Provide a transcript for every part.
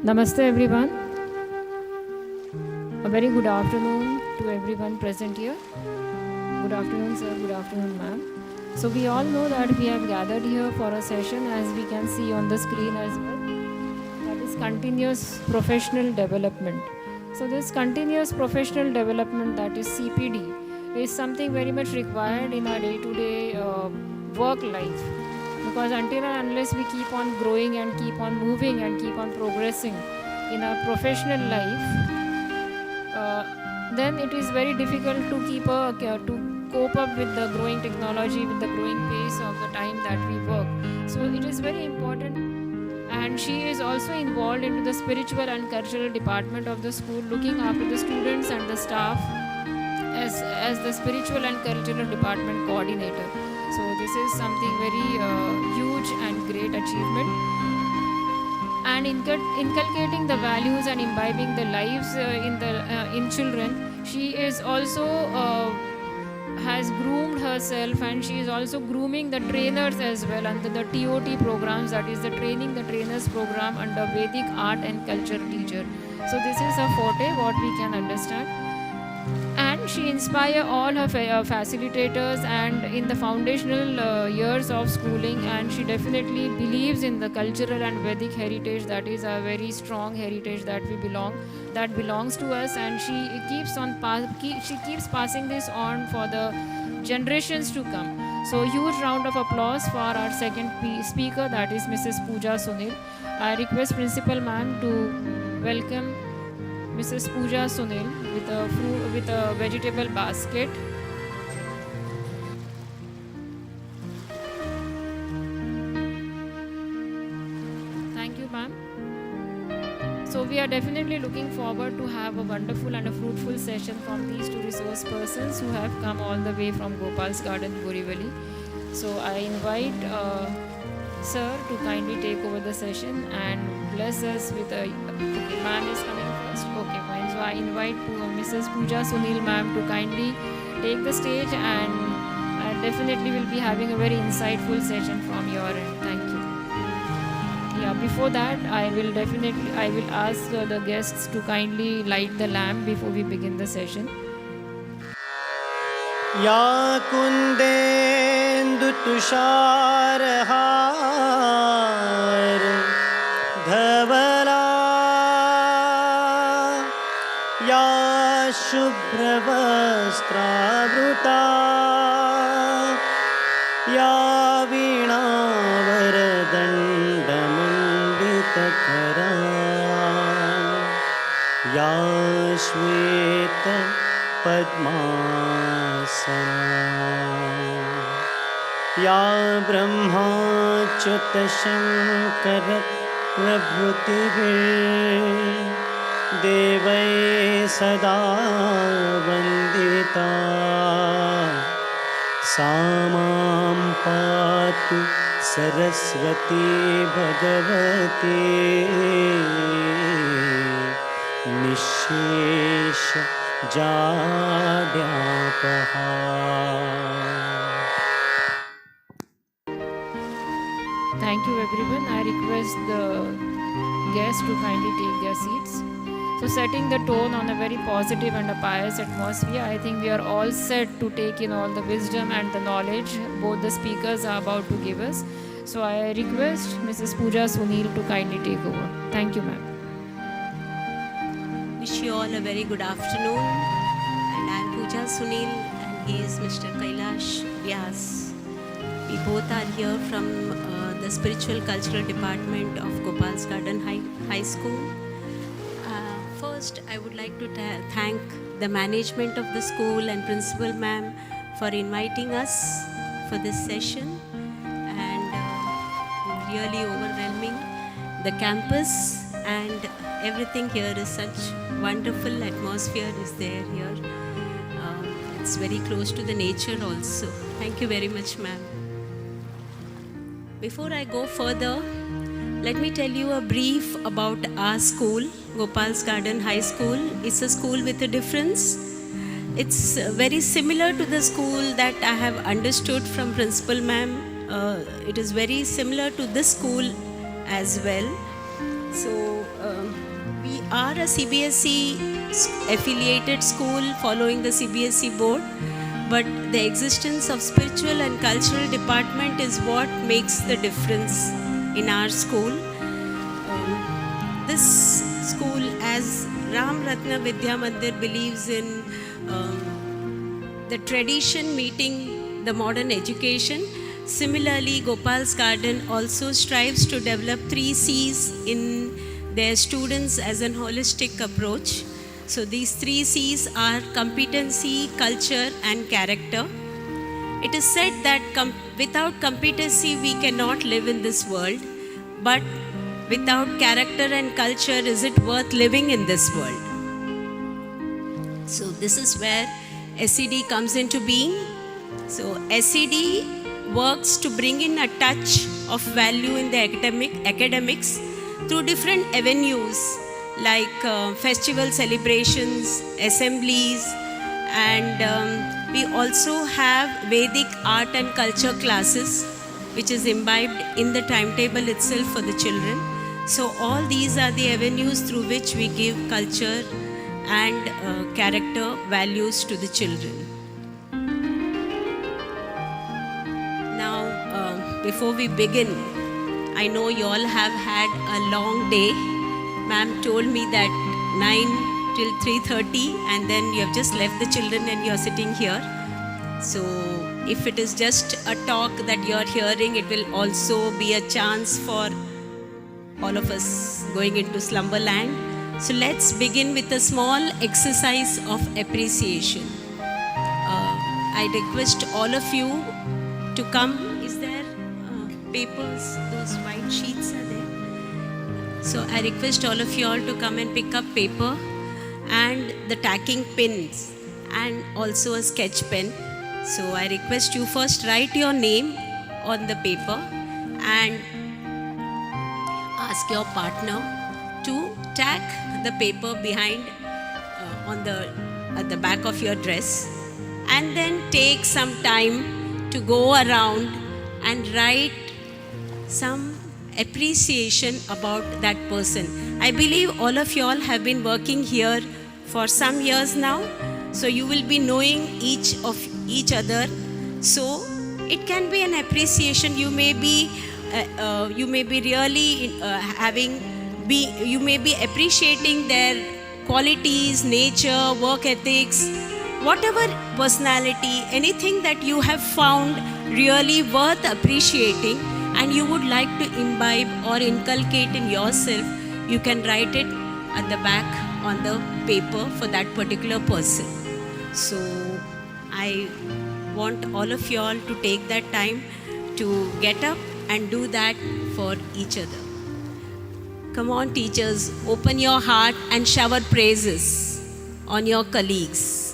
Namaste everyone. A very good afternoon to everyone present here. Good afternoon sir, good afternoon ma'am. So we all know that we have gathered here for a session, as we can see on the screen as well. That is continuous professional development. So this continuous professional development, that is CPD, is something very much required in our day-to-day work life. Because until and unless we keep on growing and keep on moving and keep on progressing in our professional life, then it is very difficult to to cope up with the growing technology, with the growing pace of the time that we work. So it is very important. And she is also involved into the spiritual and cultural department of the school, looking after the students and the staff as the spiritual and cultural department coordinator. So this is something very huge and great achievement. And inculcating the values and imbibing the lives in children, she is also has groomed herself, and she is also grooming the trainers as well under the TOT programs, that is the training the trainers program under Vedic art and culture teacher. So this is her forte, what we can understand. And she inspires all her facilitators and in the foundational years of schooling, and she definitely believes in the cultural and Vedic heritage. That is a very strong heritage that belongs to us, and she keeps passing this on for the generations to come. So huge round of applause for our second speaker, that is Mrs. Pooja Sunil. I request Principal Ma'am to welcome Mrs. Pooja Sunil with a vegetable basket. Thank you, ma'am. So we are definitely looking forward to have a wonderful and a fruitful session from these two resource persons who have come all the way from Gopal's Garden, Borivali. So I invite sir to kindly take over the session and bless us with a... Okay, ma'am is coming first. Okay, fine. So I invite Mrs. Pooja Sunil ma'am to kindly take the stage, and I definitely will be having a very insightful session from your end. Thank you. Yeah, before that, I will ask the guests to kindly light the lamp before we begin the session. Ya kundendu tusharhar dhavala ya shubhravastravruta ya veena-varadandamandita-kara ya shweta padmasana ya brahmachyuta shankara prabhutibhe devai sada vandita samam patu saraswati bhagavati nishesha Jadyapaha. Thank you everyone. I request the guests to kindly take their seats. So setting the tone on a very positive and a pious atmosphere, I think we are all set to take in all the wisdom and the knowledge both the speakers are about to give us. So I request Mrs. Pooja Sunil to kindly take over. Thank you, ma'am. Wish you all a very good afternoon, and I am Pooja Sunil and he is Mr. Kailash Vyas. We both are here from the Spiritual Cultural Department of Gopal's Garden High School. First, I would like to thank the management of the school and Principal Ma'am for inviting us for this session, and really overwhelming. The campus and everything here is such wonderful atmosphere is there here. It's very close to the nature also. Thank you very much, ma'am. Before I go further, let me tell you a brief about our school, Gopal's Garden High School. It's a school with a difference. It's very similar to the school that I have understood from Principal Ma'am. It is very similar to this school as well. So are a CBSE affiliated school following the CBSE board, but the existence of spiritual and cultural department is what makes the difference in our school. This school, as Ram Ratna Vidya Mandir, believes in the tradition meeting the modern education. Similarly, Gopal's Garden also strives to develop 3 C's in their students as an holistic approach. So these 3 C's are competency, culture and character. It is said that without competency we cannot live in this world, but without character and culture is it worth living in this world? So this is where SED comes into being. So SED works to bring in a touch of value in the academics through different avenues like festival celebrations, assemblies, and we also have Vedic art and culture classes which is imbibed in the timetable itself for the children. So all these are the avenues through which we give culture and character values to the children. Now, before we begin, I know you all have had a long day. Ma'am told me that 9 till 3:30, and then you have just left the children and you are sitting here. So if it is just a talk that you are hearing, it will also be a chance for all of us going into slumberland. So let's begin with a small exercise of appreciation. I request all of you to come. Is there papers? Those white sheets are there. So I request all of you all to come and pick up paper and the tacking pins and also a sketch pen. So I request you first write your name on the paper and ask your partner to tack the paper behind at the back of your dress, and then take some time to go around and write some appreciation about that person. I believe all of you all have been working here for some years now, so you will be knowing each other. So it can be an appreciation. You may be really you may be appreciating their qualities, nature, work ethics, whatever personality, anything that you have found really worth appreciating and you would like to imbibe or inculcate in yourself, you can write it at the back on the paper for that particular person. So I want all of you all to take that time to get up and do that for each other. Come on, teachers, open your heart and shower praises on your colleagues.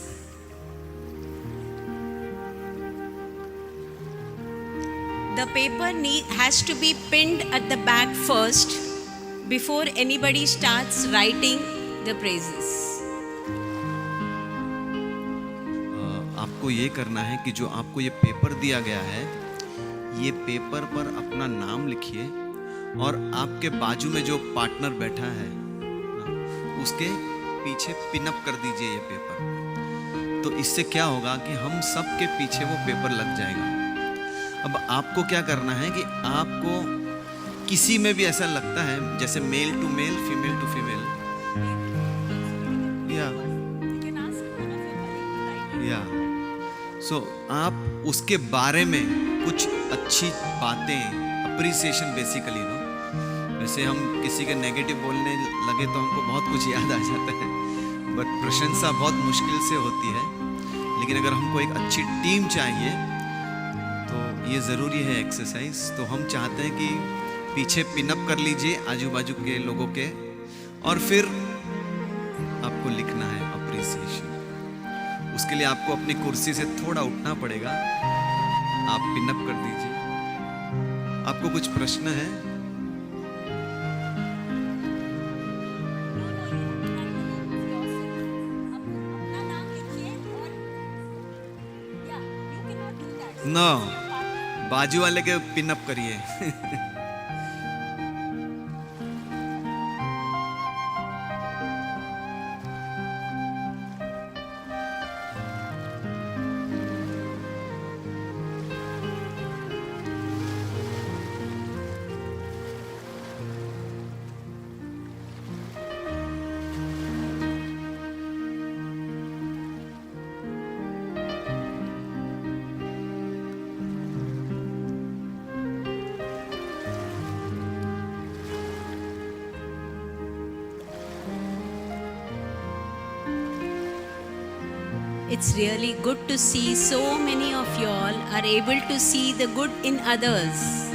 The paper has to be pinned at the back first before anybody starts writing the praises. आपको ये करना है कि जो आपको ये paper दिया गया है, ये पेपर पर अपना नाम लिखिए और आपके बाजू में जो पार्टनर बैठा है उसके पीछे पिन अप कर दीजिए ये पेपर। तो इससे क्या होगा कि हम सब के पीछे वो पेपर लग जाएगा। अब आपको क्या करना है कि आपको किसी में भी ऐसा लगता है जैसे male to male, female to female, या सो आप उसके बारे में कुछ अच्छी बातें, अप्रिसिएशन बेसिकली नो। वैसे हम किसी के नेगेटिव बोलने लगे तो हमको बहुत कुछ याद आ जाता है, बट प्रशंसा बहुत मुश्किल से होती है। लेकिन अगर हमको एक अच्छी टीम चाहिए तो ये ज़रूरी है एक्सरसाइज। तो हम चाहते हैं कि पीछे पिनअप कर लीजिए आजू बाजू के लोगों के, और फिर आपको लिखना है अप्रिसिएशन। उसके लिए आपको अपनी कुर्सी से थोड़ा उठना पड़ेगा। आप पिनअप कर दीजिए। आपको कुछ प्रश्न है? नो, बाजू वाले के पिनअप करिए। It's really good to see so many of y'all are able to see the good in others.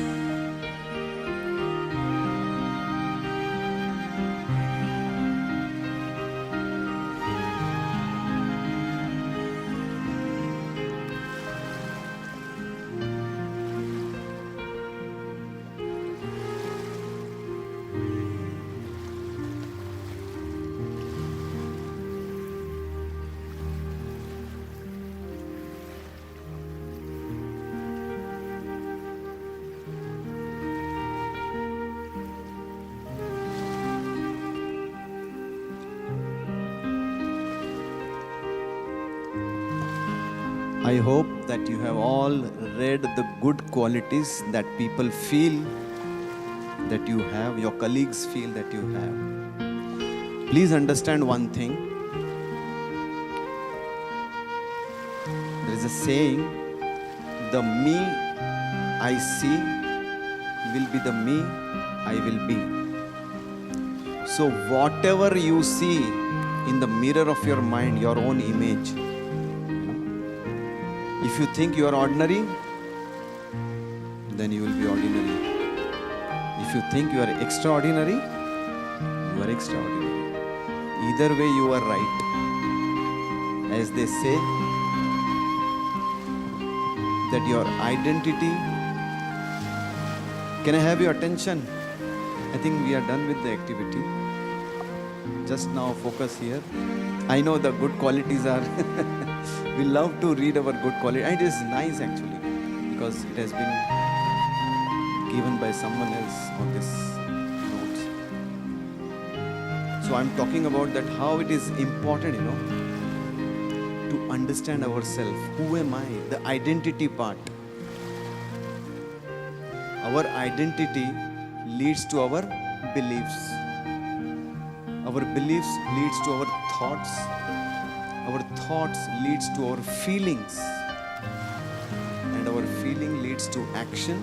I hope that you have all read the good qualities that people feel that you have, your colleagues feel that you have. Please understand one thing. There is a saying, the me I see will be the me I will be. So whatever you see in the mirror of your mind, your own image, if you think you are ordinary, then you will be ordinary. If you think you are extraordinary, you are extraordinary. Either way, you are right. As they say, that your identity. Can I have your attention? I think we are done with the activity. Just now, focus here. I know the good qualities are. We love to read our good quality. And it is nice actually, because it has been given by someone else on this notes. So I'm talking about that how it is important, to understand ourselves. Who am I? The identity part. Our identity leads to our beliefs. Our beliefs leads to our thoughts. Our thoughts leads to our feelings. And our feeling leads to action.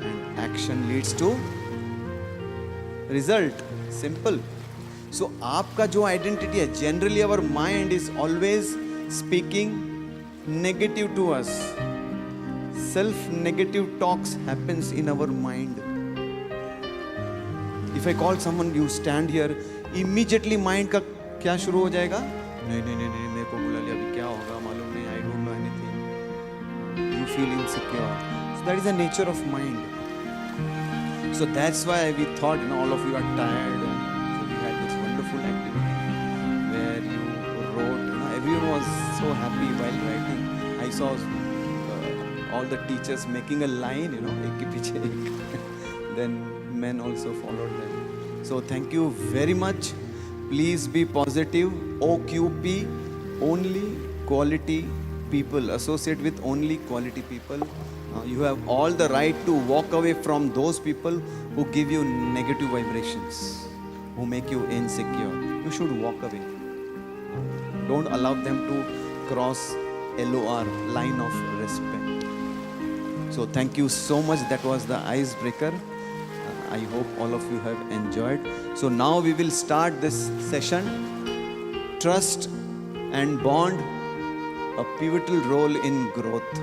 And action leads to result. Simple. So आपका जो identity है, generally our mind is always speaking negative to us. Self-negative talks happens in our mind. If I call someone, you stand here, immediately mind का क्या शुरू हो जाएगा? नहीं मेरे को बुला लिया, अभी क्या होगा मालूम नहीं, I don't know anything. You feel insecure. So that is the nature of mind. So that's why we thought, all of you are tired. So we had this wonderful activity where you wrote. Everyone was so happy while writing. I saw all the teachers making a line, एक के पीछे एक. Then men also followed them. So thank you very much. Please be positive. OQP, only quality people. Associate with only quality people. You have all the right to walk away from those people who give you negative vibrations, who make you insecure. You should walk away. Don't allow them to cross LOR, line of respect. So thank you so much. That was the icebreaker. I hope all of you have enjoyed. So now we will start this session. Trust and bond, a pivotal role in growth.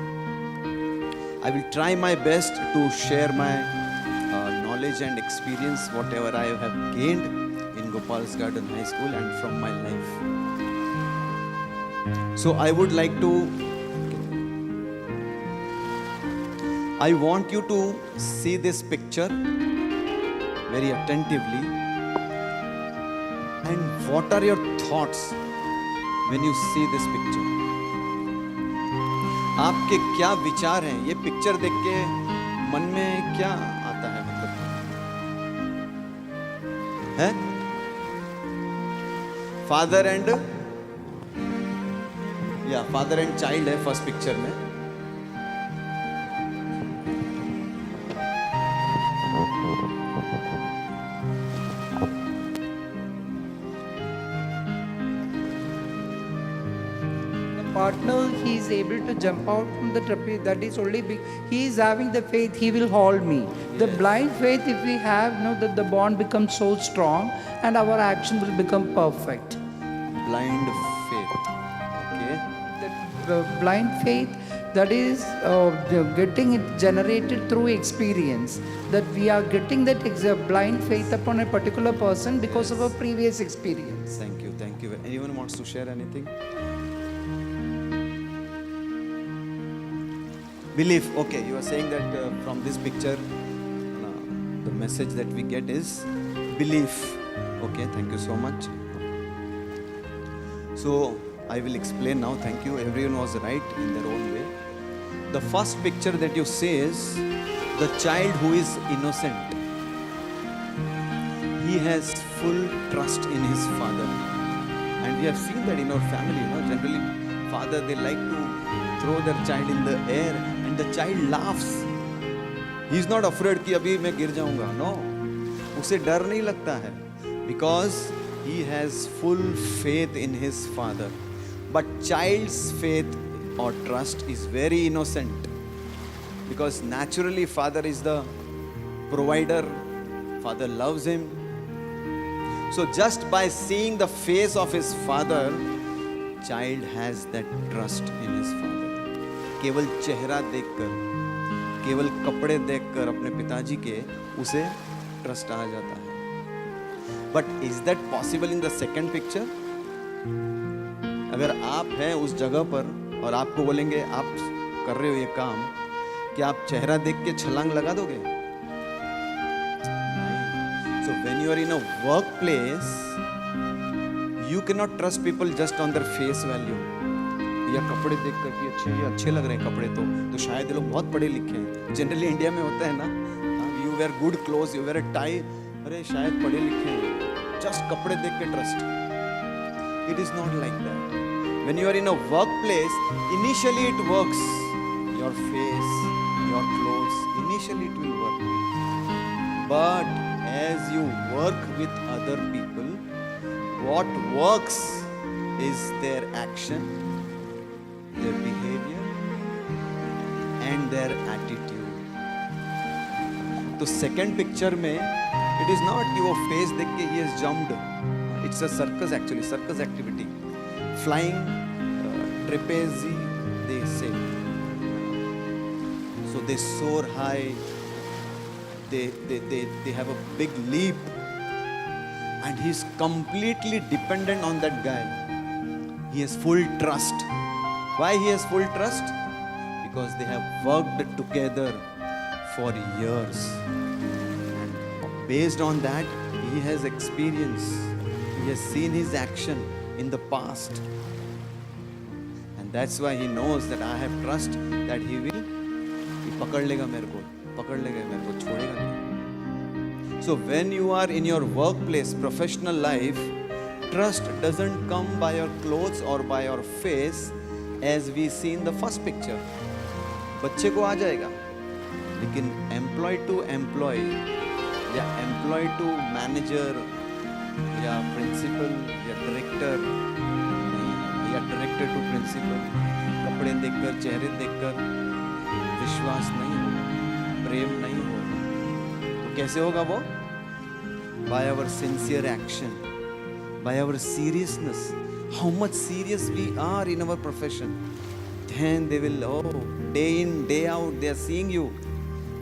I will try my best to share my knowledge and experience, whatever I have gained in Gopal's Garden High School and from my life. So I would like to, I want you to see this picture very attentively. And what are your thoughts when you see this picture? आपके क्या विचार हैं? ये picture देख के मन में क्या आता है? मतलब है फादर एंड चाइल्ड है फर्स्ट पिक्चर में. Partner, he is able to jump out from the trapeze. That is only he is having the faith he will hold me. Yes. The blind faith, if we have, that the bond becomes so strong and our action will become perfect. Blind faith. blind faith, that is getting it generated through experience. That we are getting that blind faith upon a particular person because of a previous experience. Thank you, thank you. Anyone wants to share anything? Belief. Okay, you are saying that from this picture, the message that we get is belief. Okay, thank you so much. So I will explain now. Thank you. Everyone was right in their own way. The first picture that you see is the child who is innocent. He has full trust in his father. And we have seen that in our family, generally father, they like to throw their child in the air and the child laughs. He is not afraid कि अभी मैं गिर जाऊंगा. No, उसे डर नहीं लगता है because he has full faith in his father. But child's faith or trust is very innocent because naturally father is the provider. Father loves him. So just by seeing the face of his father, child has that trust in his father. केवल चेहरा देखकर, केवल कपड़े देखकर अपने पिताजी के उसे ट्रस्ट आ जाता है. But is that possible in the second picture? अगर आप हैं उस जगह पर और आपको बोलेंगे आप कर रहे हो ये काम, क्या आप चेहरा देख के छलांग लगा दोगे? So when you are in a workplace, you cannot trust people just on their face value. या कपड़े देख कर कि ये अच्छे लग रहे हैं कपड़े तो शायद ये लोग बहुत पढ़े लिखे हैं. जनरली इंडिया में होता है ना, you wear good cloth, you wear a tie, अरे शायद पढ़े लिखे हैं, जस्ट कपड़े देख के trust. It is not like that. When you are in a work place, initially it works. Your face, your clothes, initially it will work. But as you work with other people, what works is their action, their behavior and their attitude. तो second picture में it is not कि वो face देख के he has jumped. It's a circus actually, circus activity. Flying, trapeze, they say. So they soar high. They have a big leap. And he is completely dependent on that guy. He has full trust. Why he has full trust? Because they have worked together for years. And based on that, he has experience. He has seen his action in the past. And that's why he knows that I have trust that he will पकड़ लेगा मेरे को, छोड़ेगा नहीं. So when you are in your workplace, professional life, trust doesn't come by your clothes or by your face as we see in the first picture. बच्चे को आ जाएगा, लेकिन employee to employee या employee to manager या principal या director या director to principal, कपड़े देखकर, चेहरे देखकर विश्वास नहीं होगा, प्रेम नहीं होगा. तो कैसे होगा वो? By our sincere action, by our seriousness, how much serious we are in our profession. Then they will, day in, day out, they are seeing you.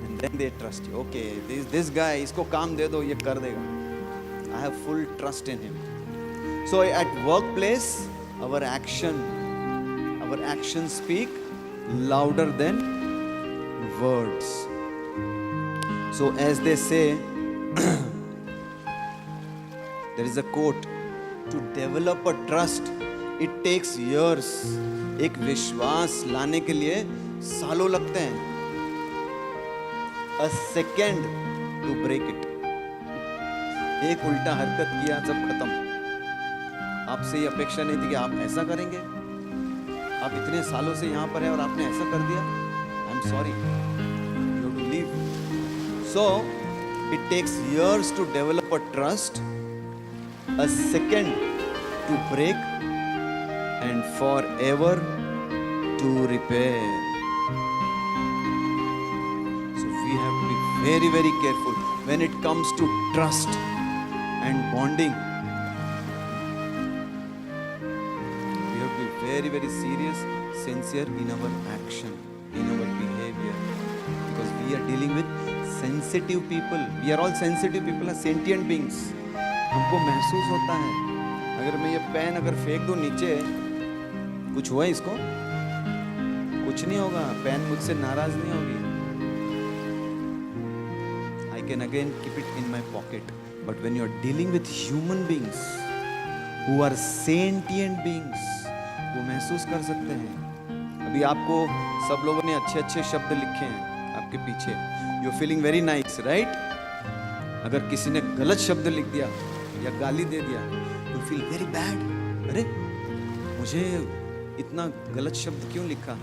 And then they trust you. Okay, this guy, isko kaam de do, ye kar dega. I have full trust in him. So at workplace, our actions speak louder than words. So as they say, there is a quote, to develop a trust, it takes years. एक विश्वास लाने के लिए सालों लगते हैं. A second to break it. एक उल्टा हरकत किया, सब खत्म. आपसे ये अपेक्षा नहीं थी कि आप ऐसा करेंगे. आप इतने सालों से यहाँ पर हैं और आपने ऐसा कर दिया. I'm sorry. You have to leave. So it takes years to develop a trust, a second to break, and forever to repair. So we have to be very, very careful when it comes to trust and bonding. We have to be very, very serious, sincere in our action, in our behavior. Because we are dealing with sensitive people. We are all sensitive people, are sentient beings. हमको महसूस होता है. अगर मैं ये pen अगर फेंक दूँ नीचे, कुछ हुआ इसको? कुछ नहीं होगा. पेन मुझसे नाराज नहीं होगी. I can again keep it in my pocket. But when you are dealing with human beings who are sentient beings, वो महसूस कर सकते हैं. अभी आपको सब लोगों ने अच्छे अच्छे शब्द लिखे हैं आपके पीछे. You are feeling very nice, right? अगर किसी ने गलत शब्द लिख दिया या गाली दे दिया, यू फील वेरी बैड. अरे मुझे इतना गलत शब्द क्यों लिखा?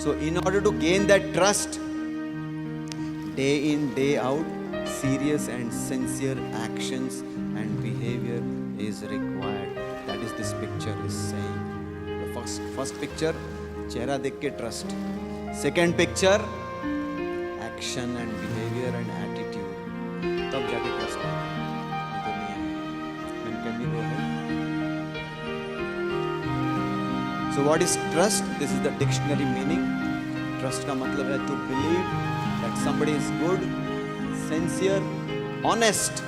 So in order to gain that trust, day in, day out, serious and sincere actions and behavior is required. That is this picture is saying. The first picture, चेहरा देख के trust. Second picture, action and behavior and attitude. तब जाके trust है. नहीं तो नहीं है. Can we go ahead? So what is trust? This is the dictionary meaning. Trust का मतलब है to believe that somebody is good, sincere, honest,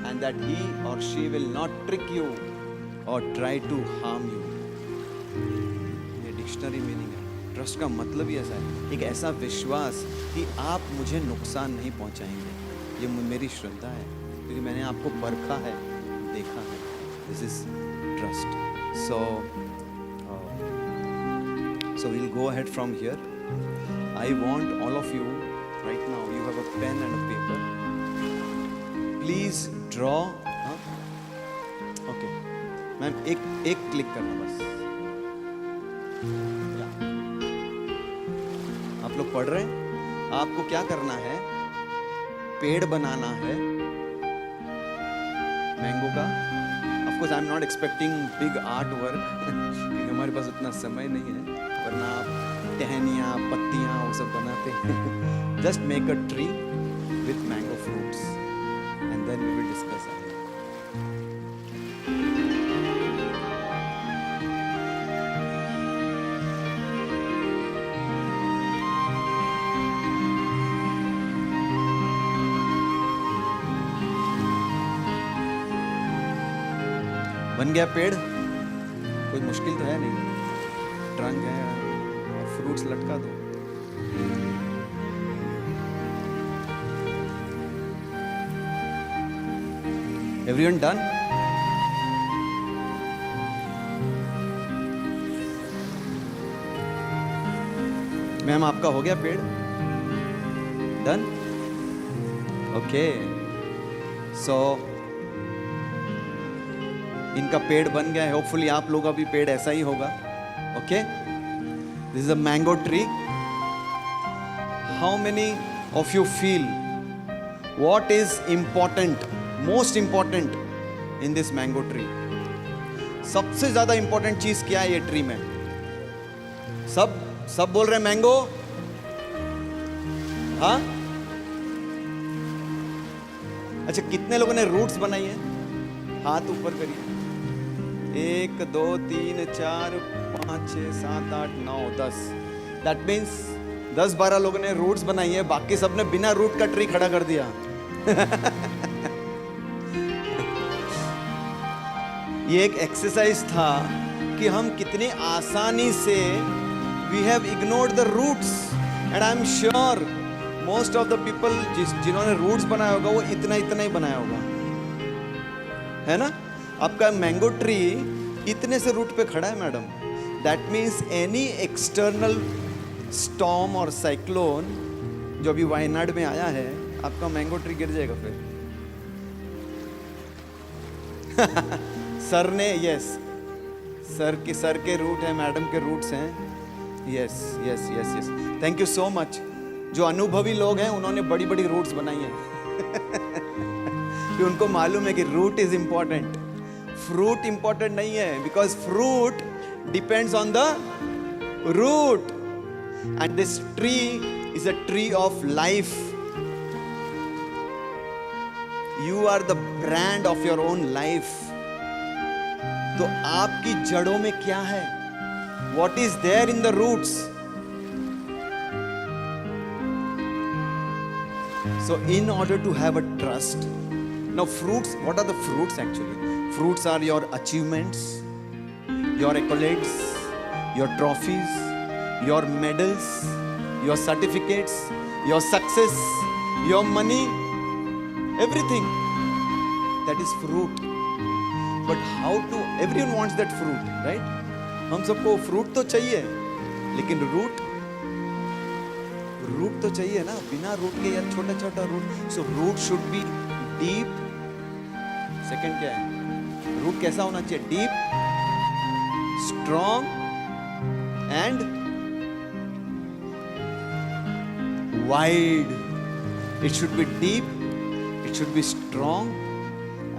and that he or she will not trick you or try to harm you. ये dictionary meaning है. Trust का मतलब ही ऐसा है, एक ऐसा विश्वास कि आप मुझे नुकसान नहीं पहुंचाएंगे. ये मेरी श्रद्धा है क्योंकि मैंने आपको परखा है, देखा है. This is trust. So we'll go ahead from here. I want all of you right now, you have a pen and a paper. Please draw. Okay. Ma'am एक क्लिक करना बस. आप लोग पढ़ रहे हैं? आपको क्या करना है? पेड़ बनाना है मैंगो का. Of course, I'm not expecting big artwork क्योंकि हमारे पास उतना समय नहीं है. वरना आप टहनियाँ, पत्तियाँ वो सब बनाते हैं. Just make a tree with mango fruits and then we will discuss it. बन गया पेड़. कोई मुश्किल तो है नहीं. ट्रंक है और फ्रूट्स लटका दो. Everyone done? मैम आपका हो गया पेड़? Done? Okay. So इनका पेड़ बन गया है. होपफुली आप लोगों का भी पेड़ ऐसा ही होगा. Okay? This is a mango tree. How many of you feel what is important, most important in this mango tree? सबसे ज्यादा important चीज क्या है ये ट्री में? सब बोल रहे हैं मैंगो. हाँ? अच्छा, कितने लोगों ने रूट्स बनाई है? हाथ ऊपर करिए. 1 2 3 4 5 6 7 8 9 10. दैट मीन्स 10-12 लोगों ने रूट्स बनाई है. बाकी सबने बिना रूट का ट्री खड़ा कर दिया. ये एक एक्सरसाइज था कि हम कितनी आसानी से we have ignored the roots. And I am sure most of the people जिन्होंने रूट्स बनाया होगा वो इतना ही बनाया होगा, है ना? आपका मैंगो ट्री इतने से रूट पे खड़ा है madam. That means any external storm और साइक्लोन जो अभी वायनाड में आया है, आपका मैंगो ट्री गिर जाएगा फिर. सर ने यस, सर के रूट है, मैडम के रूट्स हैं. Yes. Thank you so much. जो अनुभवी लोग हैं उन्होंने बड़ी बड़ी रूट्स बनाई हैं. कि उनको मालूम है कि root is important. Fruit important नहीं है, because fruit depends on the root. And this tree is a tree of life. You are the brand of your own life. तो आपकी जड़ों में क्या है? What is there in the roots? So in order to have a trust, now fruits, what are the fruits actually? Fruits are your achievements, your accolades, your trophies, your medals, your certificates, your success, your money, everything. That is fruit. But how to, everyone wants that fruit, right? हम सबको fruit तो चाहिए, लेकिन root तो चाहिए ना, बिना root के यार छोटा छोटा root. So root should be deep. Second क्या है? Root कैसा होना चाहिए? Deep, strong and wide. It should be deep, it should be strong,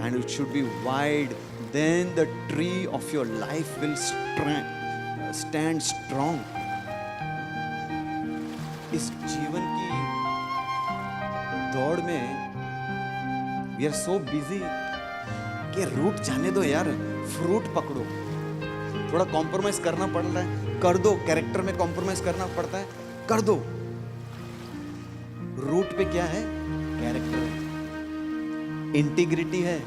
and it should be wide. Then the tree of your life will stand strong. इस जीवन की दौड़ में we are so busy कि root जाने दो यार, fruit पकड़ो. थोड़ा कॉम्प्रोमाइज करना पड़ रहा है, कर दो. कैरेक्टर में कॉम्प्रोमाइज करना पड़ता है, कर दो. रूट पे क्या है? कैरेक्टर है, इंटीग्रिटी है,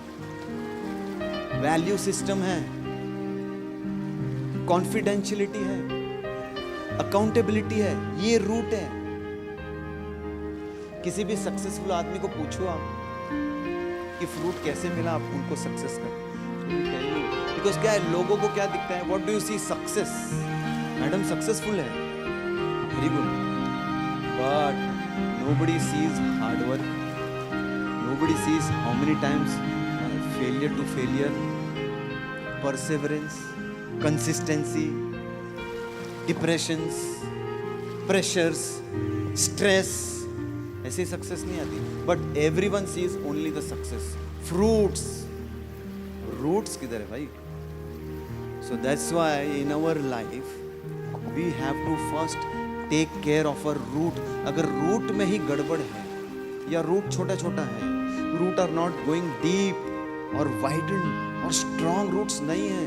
वैल्यू सिस्टम है, कॉन्फिडेंशियलिटी है, अकाउंटेबिलिटी है. ये रूट है. किसी भी सक्सेसफुल आदमी को पूछो आप कि फ्रूट कैसे मिला आप उनको सक्सेस का, बिकॉज क्या है, लोगों को क्या दिखता है? What do you see? Success. Madam successful है, very good, but nobody sees hard work, nobody sees how many times failure to failure, perseverance, consistency, depressions, pressures, stress. ऐसे सक्सेस नहीं आती. But everyone sees only the success. Fruits, roots किधर है भाई? So that's why in our life we have to first take care of a root. अगर root में ही गड़बड़ है या रूट छोटा छोटा है, root are not going deep और वाइडन और स्ट्रॉन्ग रूट्स नहीं है,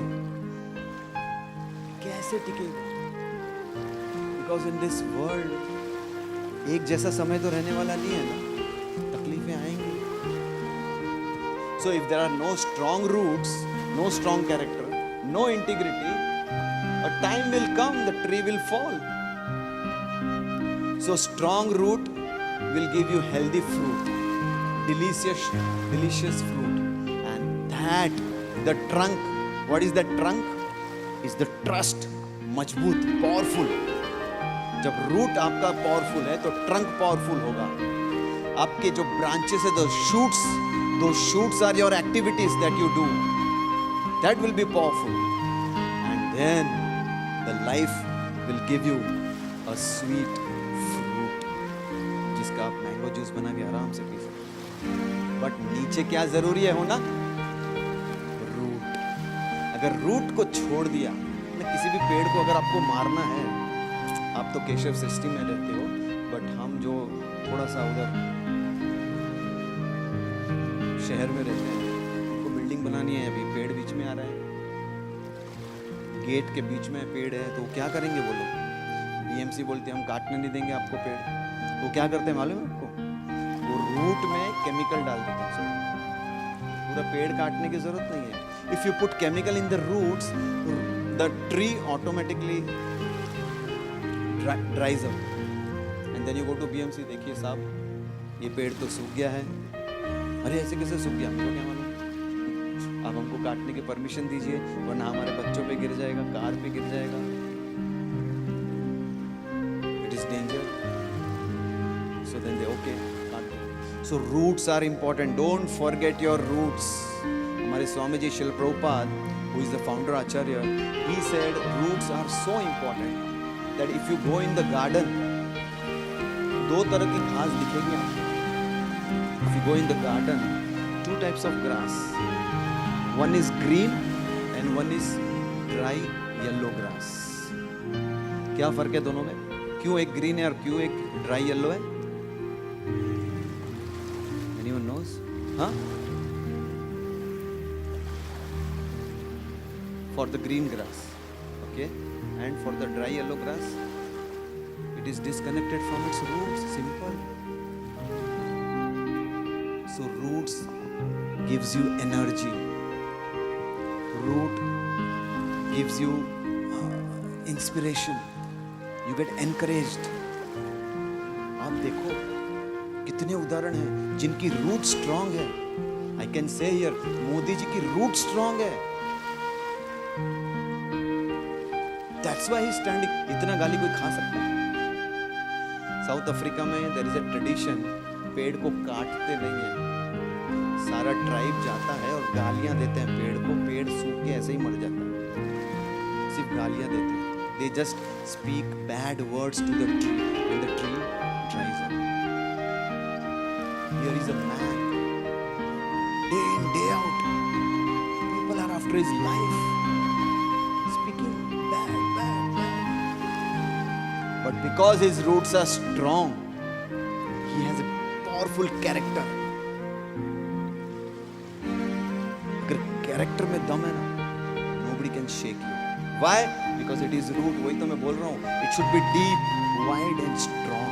कैसे टिकेगा? बिकॉज इन दिस वर्ल्ड एक जैसा समय तो रहने वाला नहीं है ना, तकलीफें आएंगी. So if there are no strong roots, no strong character, no integrity, a time will come the tree will fall. So strong root will give you healthy fruit, delicious fruit, and that the trunk. What is that trunk? Is the trust, मजबूत, powerful. जब root आपका powerful है तो trunk powerful होगा. आपके जो branches है, those shoots are your activities that you do. That will be powerful, and then the life will give you a sweet जिसका आप मैंगो जूस बना के आराम से पी सकते. बट नीचे क्या जरूरी है होना? रूट. अगर रूट को छोड़ दिया ना, किसी भी पेड़ को अगर आपको मारना है, आप तो केशव सृष्टि में रहते हो, बट हम जो थोड़ा सा उधर शहर में रहते हैं, उनको बिल्डिंग बनानी है, अभी पेड़ बीच में आ रहा है, गेट के बीच में पेड़ है, तो क्या करेंगे वो लोग? बीएमसी बोलते हैं हम काटने नहीं देंगे आपको पेड़. वो क्या करते हैं मालूम है आपको? वो रूट में केमिकल डाल देते हैं. पूरा पेड़ काटने की जरूरत नहीं है. If you put chemical in the roots, the tree automatically dries up, and then you go to BMC. देखिए साहब, ये पेड़ तो सूख गया है. अरे ऐसे कैसे सूख गया? हमको क्या मालूम? आप हमको काटने की परमिशन दीजिए, वरना हमारे बच्चों पे गिर जाएगा, कार पे गिर जाएगा. It is danger. So then they okay, can't. So roots are important. Don't forget your roots. हमारे स्वामी जी शिल Prabhupada, who is the founder Acharya, he said roots are so important that if you go in the garden, दो तरह की घास दिखेगी आपको. If you go in the garden, two types of grass. One is green and one is dry yellow grass. क्या फर्क है दोनों में? क्यों एक ग्रीन है और क्यों एक ड्राई येलो है? Anyone knows? हाँ? for the green grass, okay, and for the dry yellow grass, it is disconnected from its roots. Simple. So roots gives you energy. Root gives you inspiration. You get encouraged. आप देखो कितने उदाहरण हैं जिनकी root strong है. I can say here Modi ji की root strong है. That's why he standing. इतना गाली कोई खा सकता है? साउथ अफ्रीका में देयर इज अ ट्रेडिशन, पेड़ को काटते नहीं है. सारा ट्राइब जाता है और गालियां देते हैं पेड़ को. पेड़ सूख के ऐसे ही मर जाता है. सिर्फ गालियां देते हैं. They just speak bad words to the tree and the tree dries up. Here is a man, day in, day out. People are after his life, speaking bad. But because his roots are strong, he has a powerful character. अगर character में दम है ना, nobody can shake you. Why? Because it is root. वही तो मैं बोल रहा हूँ. It should be deep, wide and strong.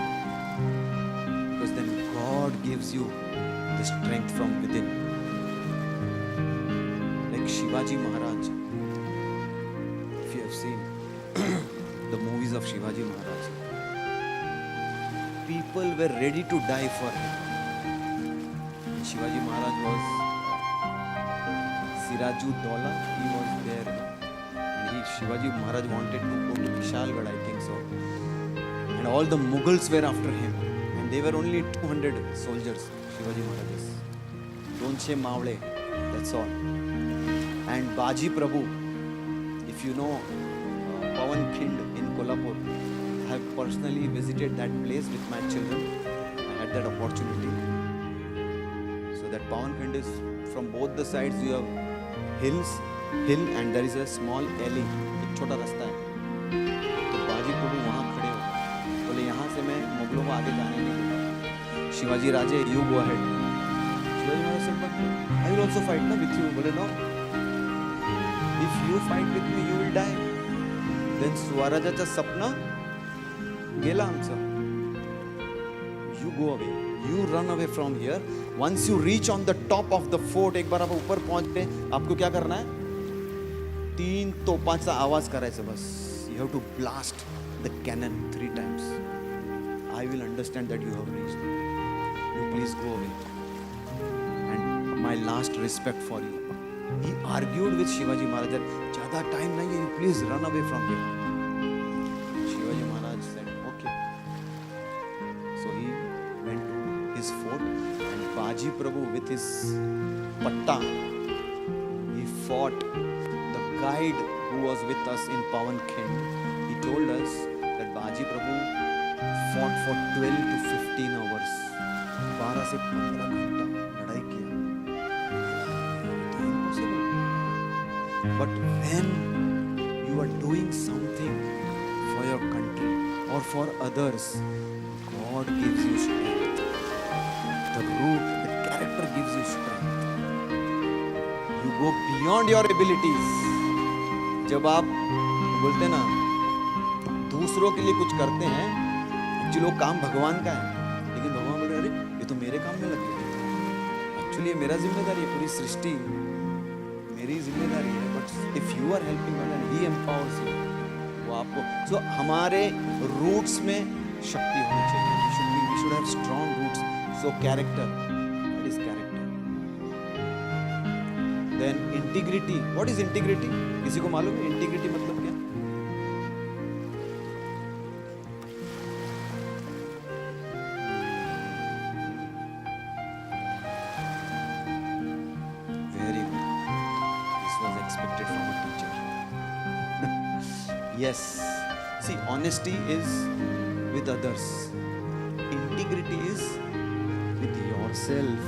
Because then God gives you the strength from within. Like Shivaji Maharaj. If you have seen the movies of Shivaji Maharaj, people were ready to die for him. And Shivaji Maharaj was Sirajud-Dowla. He was there. Shivaji Maharaj wanted to go to Vishalgarh, I think so. And all the Mughals were after him. And they were only 200 soldiers, Shivaji Maharaj's. Donche Mavle, that's all. And Baji Prabhu, if you know Pawan Khind in Kolhapur, I have personally visited that place with my children. I had that opportunity. So that Pawan Khind is from both the sides, you have hill and there is a small alley. एक छोटा रास्ता है. तो बाजी प्रभु वहाँ खड़े हो गए. बोले यहाँ से मैं मुगलों को आगे जाने नहीं दूंगा. शिवाजी राजे, you go ahead. Shivaji Maharaj said, but I will also fight ना with you. बोले no. If you fight with me, you will die. Then स्वराज्याचं स्वप्न गेला आमचं. You go away. You run away from here. Once you reach on the top of the fort, एक बार आप ऊपर पहुंच गए, आपको क्या करना है? 3 तोपाचा आवाज करायचा बस. You have to blast the cannon 3 times. I will understand that you have reached. You please go away. And my last respect for you. He argued with Shivaji Maharaj that ज़्यादा time नहीं है, you please run away from here. Shivaji Maharaj said, okay. So he went to his fort and Baji Prabhu with his patta, he fought the guide who was with us in Pawan Khind. He told us that Baji Prabhu fought for 12 to 15 hours. 12 से 15 घंटा लड़ाई किया. तो impossible. But when you are doing something for your country or for others, God gives you strength. The root, the character gives you strength. You go beyond your abilities. जब आप बोलते हैं ना दूसरों के लिए कुछ करते हैं, एक्चुअली वो काम भगवान का है, लेकिन भगवान बोल रहे अरे ये तो मेरे काम में लग गया. एक्चुअली ये मेरा जिम्मेदारी है, पूरी सृष्टि मेरी जिम्मेदारी है. But if you are helping and he empowers you, वो आपको. सो हमारे रूट्स में शक्ति होनी चाहिए. We should have strong roots. So character, what is character? Then integrity. What is integrity? किसी को मालूम है इंटीग्रिटी मतलब क्या? Very good. This was expected from a teacher. Yes. See, honesty is with others. Integrity is with yourself.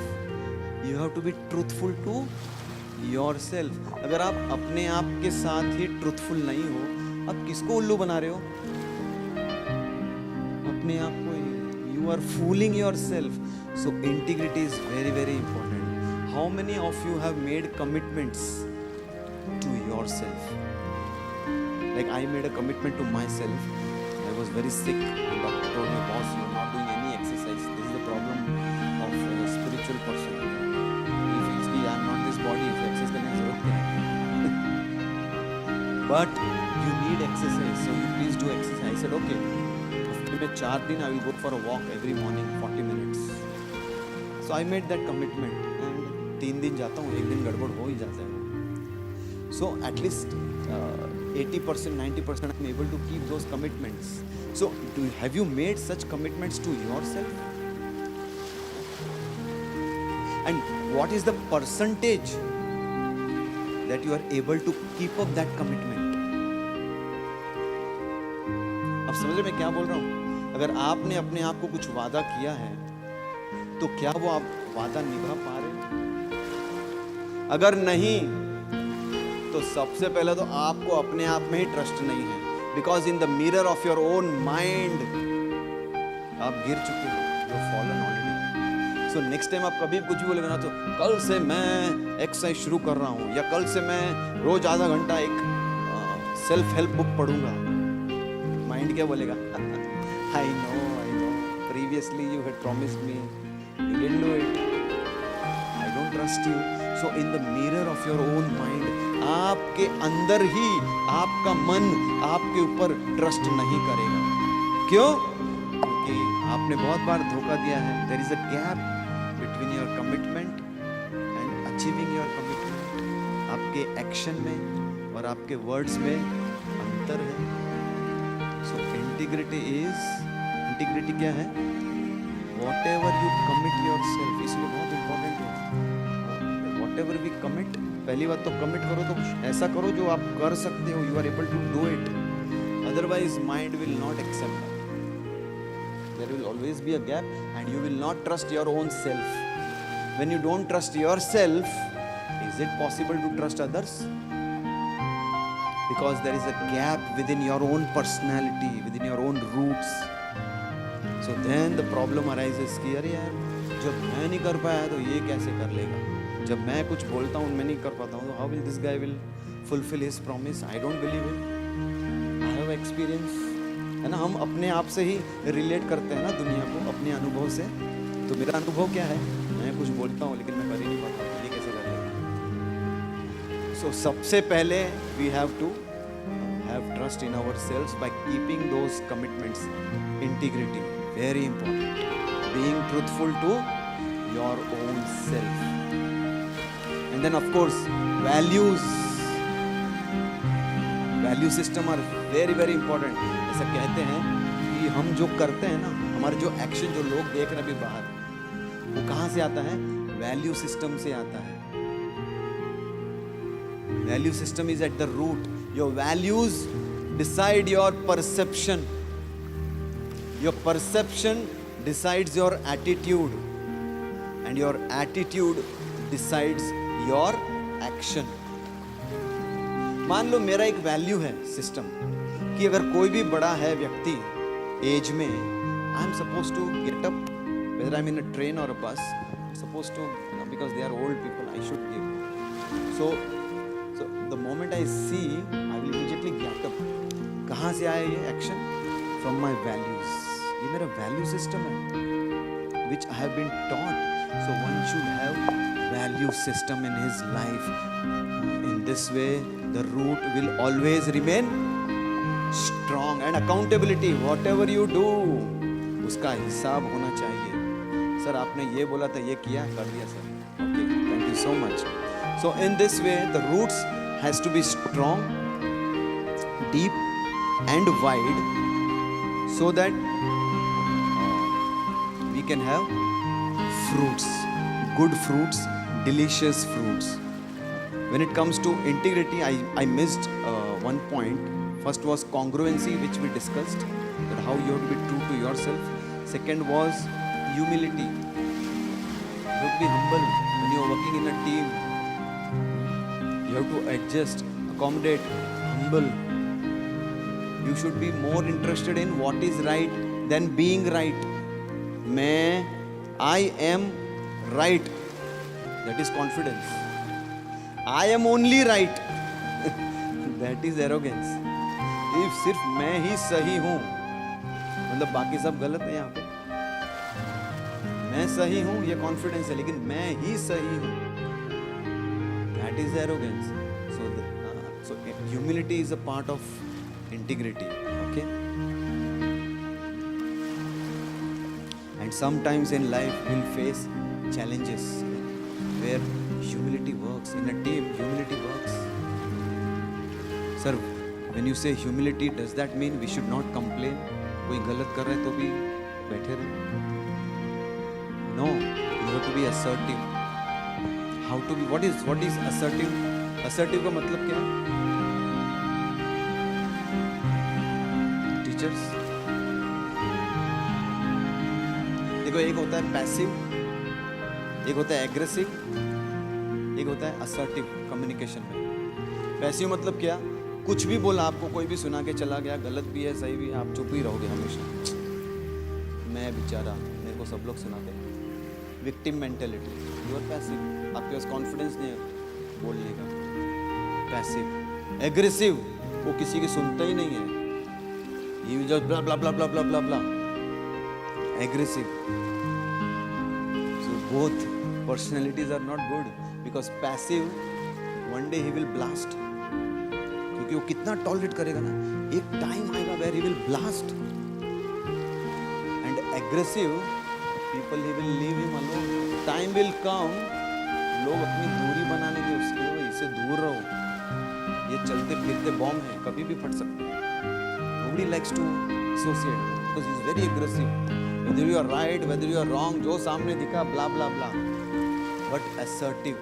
You have to be truthful to yourself. अगर आप अपने आप के साथ ही truthful नहीं हो, आप किसको उल्लू बना रहे हो? अपने आप को ही. You are fooling yourself. So integrity is very, very important. How many of you have made commitments to yourself? Like I made a commitment to myself. I was very sick and doctor told me, boss, you're not doing any exercise. This is the problem of a spiritual person. He feels कि I'm not this body, so exercise करने की जरूरत क्या है? But you need exercise, so you please do exercise. I said okay. हफ्ते में 4 दिन I will go for a walk every morning, 40 minutes. So I made that commitment and 3 दिन जाता हूँ, 1 दिन गड़बड़ हो ही जाता है. So at least 80%, 90% I'm able to keep those commitments. So have you made such commitments to yourself? And what is the percentage that you are able to keep up that commitment? अब समझ रहे मैं क्या बोल रहा हूँ? अगर आपने अपने आप को कुछ वादा किया है तो क्या वो आप वादा निभा पा रहे हैं? अगर नहीं तो सबसे पहले तो आपको अपने आप में ही ट्रस्ट नहीं है. Because in the mirror of your own mind आप गिर चुके हो, you fallen already. So next time आप कभी कुछ भी बोलेगा ना तो कल से मैं एक्सरसाइज शुरू कर रहा हूँ या कल से मैं रोज आधा घंटा एक सेल्फ हेल्प बुक पढ़ूंगा. माइंड क्या बोलेगा? I know previously you had promised me, you didn't do it, I don't trust you. So in the mirror of your own mind आपके अंदर ही आपका मन आपके ऊपर ट्रस्ट नहीं करेगा. क्यों? क्योंकि आपने बहुत बार धोखा दिया है. There is a gap between your commitment and achieving your commitment. आपके एक्शन में और आपके वर्ड्स में अंतर है. सो इंटीग्रिटी क्या है? What ever you commit your self. इसलिए बहुत इंपॉर्टेंट है. वॉट एवर वी कमिट, पहली बात तो कमिट करो तो ऐसा करो जो आप कर सकते हो. You are able to do it. Otherwise mind will not accept. There will always be a gap and you will not trust your own self. When you don't trust your self, is it possible to trust others? Because there is a gap within your own personality, within your own roots. So then the problem arises कि अरे यार जब मैं नहीं कर पाया तो ये कैसे कर लेगा. जब मैं कुछ बोलता हूँ मैं नहीं कर पाता हूँ तो how will this guy will fulfil his promise? I don't believe it. I have experience, है ना. हम अपने आप से ही रिलेट करते हैं ना दुनिया को, अपने अनुभव से. तो मेरा अनुभव क्या है? मैं कुछ बोलता हूँ लेकिन मैं कर ही नहीं पाता. ये कैसे कर लेगा? सो सबसे पहले we have to have trust in ourselves by keeping those commitments. Integrity very important. Being truthful to your own self. And then of course values system are very very important. ऐसा कहते हैं कि हम जो करते हैं ना, हमारे जो एक्शन जो लोग देख रहे हैं अभी बाहर, वो कहाँ से आता है? वैल्यू सिस्टम से आता है. Value system is at the root. Your values decide your perception. Your perception decides your attitude and your attitude decides your action. मान लो मेरा एक वैल्यू है सिस्टम कि अगर कोई भी बड़ा है व्यक्ति एज में, I am suppose to get up, whether I am in a train और a bus, suppose to, because they are old people, I should give. So the moment I see, I will immediately get up. कहाँ से आया ये action? From my values. ये मेरा value system है which I have been taught. So one should have value system in his life. In this way the root will always remain strong. And accountability, whatever you do उसका हिसाब होना चाहिए. Sir आपने ये बोला था, ये किया, कर दिया sir. Okay, thank you so much. So in this way the roots has to be strong, deep and wide, so that we can have fruits, good fruits, delicious fruits. When it comes to integrity, I missed one point. First was congruency, which we discussed, that how you have to be true to yourself. Second was humility. You have to be humble when you are working in a team. You have to adjust, accommodate, humble. You should be more interested in what is right than being right. I am right. That is confidence. I am only right. That is arrogance. If सिर्फ मैं ही सही हूं, मतलब बाकी सब गलत है यहाँ पे, मैं सही हूं ये कॉन्फिडेंस है, लेकिन मैं ही सही हूं, that is arrogance. So humility is a part of integrity, okay? And sometimes in life we'll face challenges where humility works. In a team, humility works. Sir, when you say humility, does that mean we should not complain? कोई गलत कर रहा है तो भी बैठे रहे? No, you have to be assertive. How to be? What is assertive? Assertive का मतलब क्या है? Teachers? देखो, एक होता है पैसिव, एक होता है एग्रेसिव, एक होता है असर्टिव कम्युनिकेशन में. पैसिव मतलब क्या? कुछ भी बोला, आपको कोई भी सुना के चला गया, गलत भी है सही भी है, आप चुप ही रहोगे हमेशा. मैं बेचारा, मेरे को सब लोग सुनाते हैं. Victim mentality, you are passive. आपके पास कॉन्फिडेंस नहीं है बोलने का. पैसिव. एग्रेसिव, वो किसी की सुनता ही नहीं है, you just blah blah blah blah blah blah blah. Aggressive. So both personalities are not good, because passive one day he will blast, क्योंकि वो कितना टॉलरेट करेगा ना, एक टाइम आएगा where he will blast. And aggressive people, he will leave him alone. Time will come, लोग अपनी दूरी बना लेंगे उसके, इससे दूर रहो, ये चलते फिरते बॉम्ब है, कभी भी फट सकते हैं. Nobody likes to associate because he is very aggressive. Whether you are right, whether you are wrong, जो सामने दिखा blah blah blah. But assertive.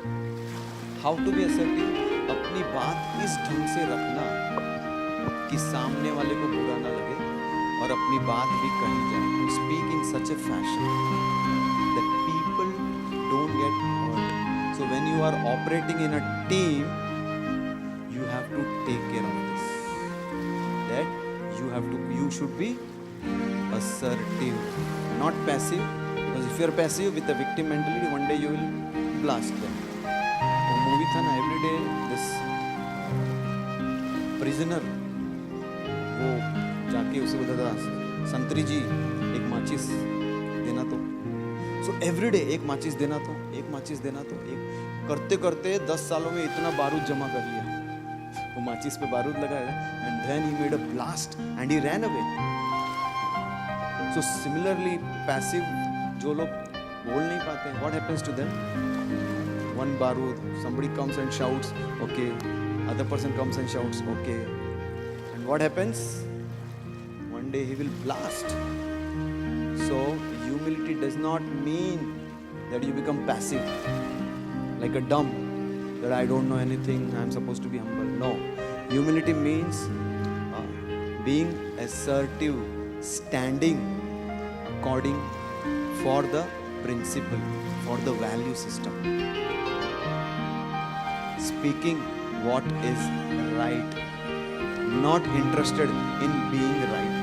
How to be assertive? अपनी बात इस ढंग से रखना कि सामने वाले को बुरा ना लगे और अपनी बात भी कही जाए. To speak in such a fashion that people don't get hurt. So when you are operating in a team, you have to take care of this. That you should be assertive, not passive. Because if you are passive with a victim mentality, one day you will blast them. वो movie था ना, everyday this prisoner, वो जाके उसे बोलता था, संतरी जी एक माचिस देना तो. So everyday एक माचिस देना तो, एक माचिस देना तो, एक करते करते 10 सालों में इतना बारूद जमा कर लिया. वो माचिस पे बारूद लगाया, and then he made a blast and he ran away. So similarly, passive जो लोग बोल नहीं पाते, what happens to them? One बारूद, somebody comes and shouts, okay. Other person comes and shouts, okay. And what happens? One day he will blast. So humility does not mean that you become passive, like a dumb, that I don't know anything, I'm supposed to be humble. No, humility means being assertive, standing according for the principle, for the value system, speaking what is right, not interested in being right.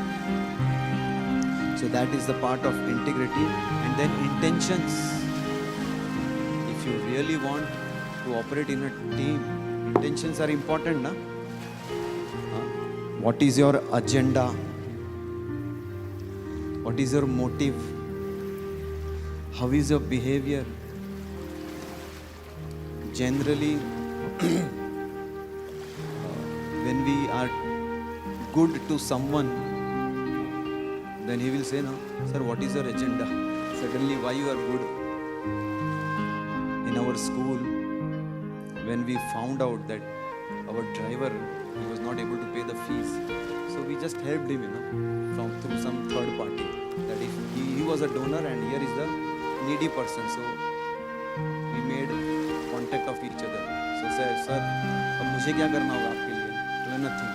So that is the part of integrity. And then intentions. If you really want to operate in a team, intentions are important, na? What is your agenda? What is your motive? How is your behavior? Generally, when we are good to someone, then he will say, no, sir, what is your agenda? Suddenly, why you are good? In our school, when we found out that our driver, he was not able to pay the fees, so we just helped him, through some third party. That if he was a donor and here is the needy person, so we made contact of each other. So sir, अब मुझे क्या करना होगा आपके लिए? Nothing.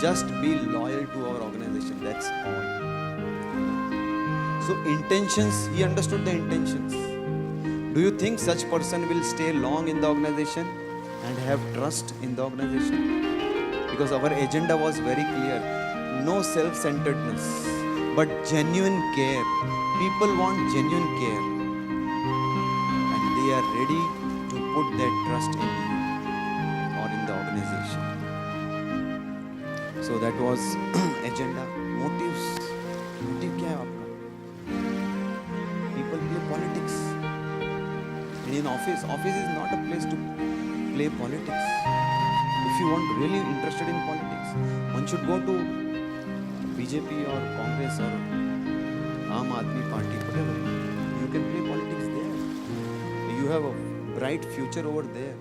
Just be loyal to our organization. That's all. So intentions, he understood the intentions. Do you think such person will stay long in the organization and have trust in the organization? Because our agenda was very clear. No self-centeredness, but genuine care. People want genuine care. And they are ready to put their trust in you or in the organization. So So that was agenda. Motive क्या है आपका? People play politics. And in office is not a place to play politics. If you want really interested in politics, one should go to BJP or Congress or Aam Aadmi Party, whatever. You can play politics there. You have a bright future over there.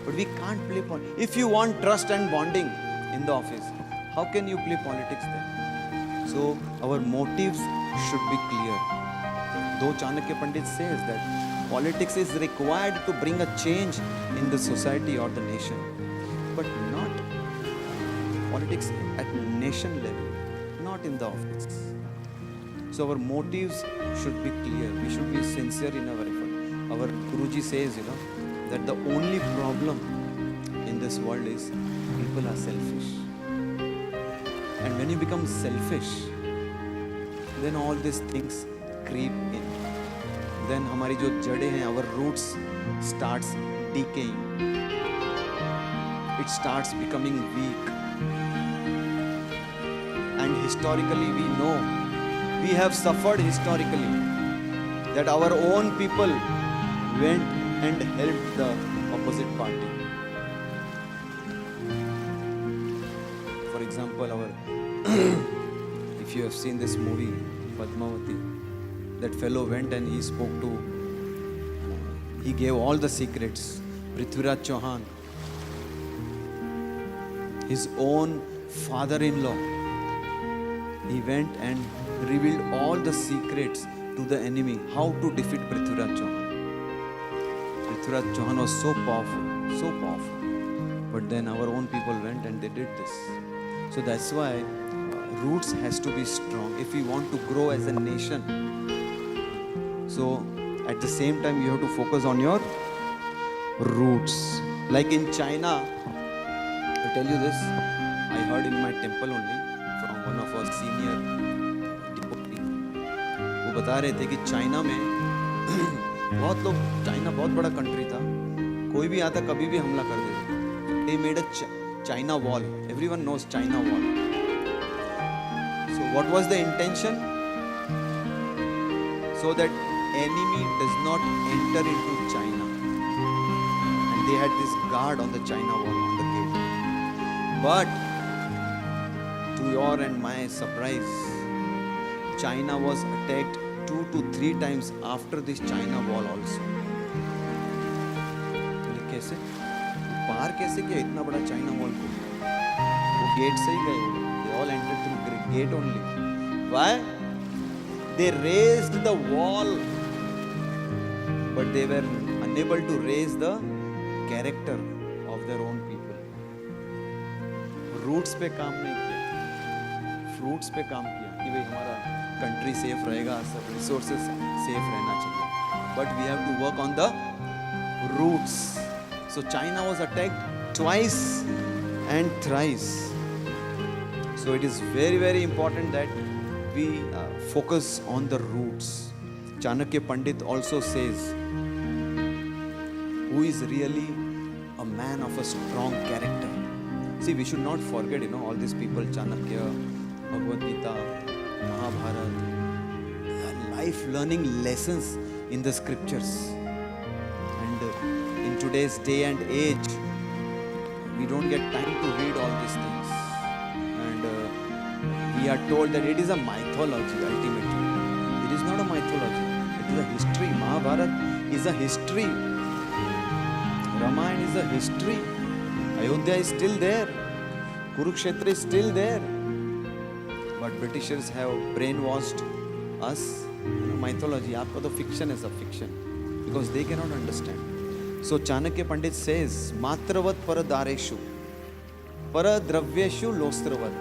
But we can't play politics. If you want trust and bonding in the office, how can you play politics there? So our motives should be clear. Though Chanakya Pandit says that politics is required to bring a change in the society or the nation, but not politics at nation level, not in the office. So our motives should be clear. We should be sincere in our effort. Our Guruji says, that the only problem in this world is people are selfish. And when you become selfish, then all these things creep in. Then हमारी जो जड़ें हैं, our roots starts decaying. It starts becoming weak. And historically we know, we have suffered historically that our own people went and helped the opposite party. For example, if you have seen this movie, Padmavati, that fellow went and he spoke to, he gave all the secrets. Prithviraj Chauhan, his own father-in-law, he went and revealed all the secrets to the enemy, how to defeat Prithviraj Chauhan. Prithviraj Chauhan was so powerful, so powerful. But then our own people went and they did this. So that's why roots has to be strong if we want to grow as a nation. So at the same time, you have to focus on your roots. Like in China, I tell you this, I heard in my temple only from one of our senior devotee. वो बता रहे थे कि China में बहुत लोग, China बहुत बड़ा कंट्री था, कोई भी आता कभी भी हमला कर देते. They made a China wall. Everyone knows China wall. So what was the intention? So that enemy does not enter into China. And they had this guard on the China wall, on the gate. But to your and my surprise, China was attacked 2 to 3 times after this China wall also. कैसे? पार कैसे किया इतना बड़ा China wall को? वो gate से ही गए. They all entered through gate only. Why? They raised the wall, but they were unable to raise the character of their own people. Roots पे काम नहीं किया, fruits पे काम किया कि भाई हमारा country safe रहेगा, सब resources safe रहना चाहिए. But we have to work on the roots. So China was attacked twice and thrice. So it is very, very important that we focus on the roots. Chanakya Pandit also says, who is really a man of a strong character. See, we should not forget, all these people, Chanakya, Bhagavad Gita, Mahabharata, life learning lessons in the scriptures. In today's day and age, we don't get time to read all these things. And we are told that it is a mythology ultimately. It is not a mythology. It is a history. Mahabharata is a history. Ramayana is a history. Ayodhya is still there. Kurukshetra is still there. But Britishers have brainwashed us. Mythology, aapka to fiction is a fiction. Because they cannot understand. So Chanakya Pandit says, Matravat paradareshu, paradravyeshu lostravat.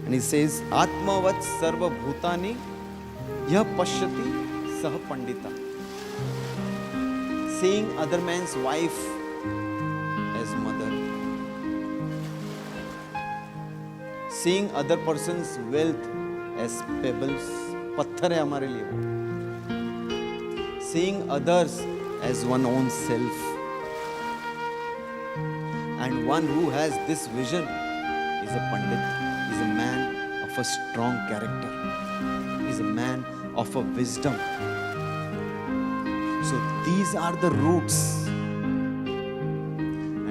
And he says, Atmavat sarva bhutani yah pashyati sah pandita. Seeing other man's wife as mother. Seeing other person's wealth as pebbles. Patthar hai hamare liye wo. Seeing others as one own self. And one who has this vision is He's a pandit. He's a man of a strong character. He's a man of a wisdom. So these are the roots.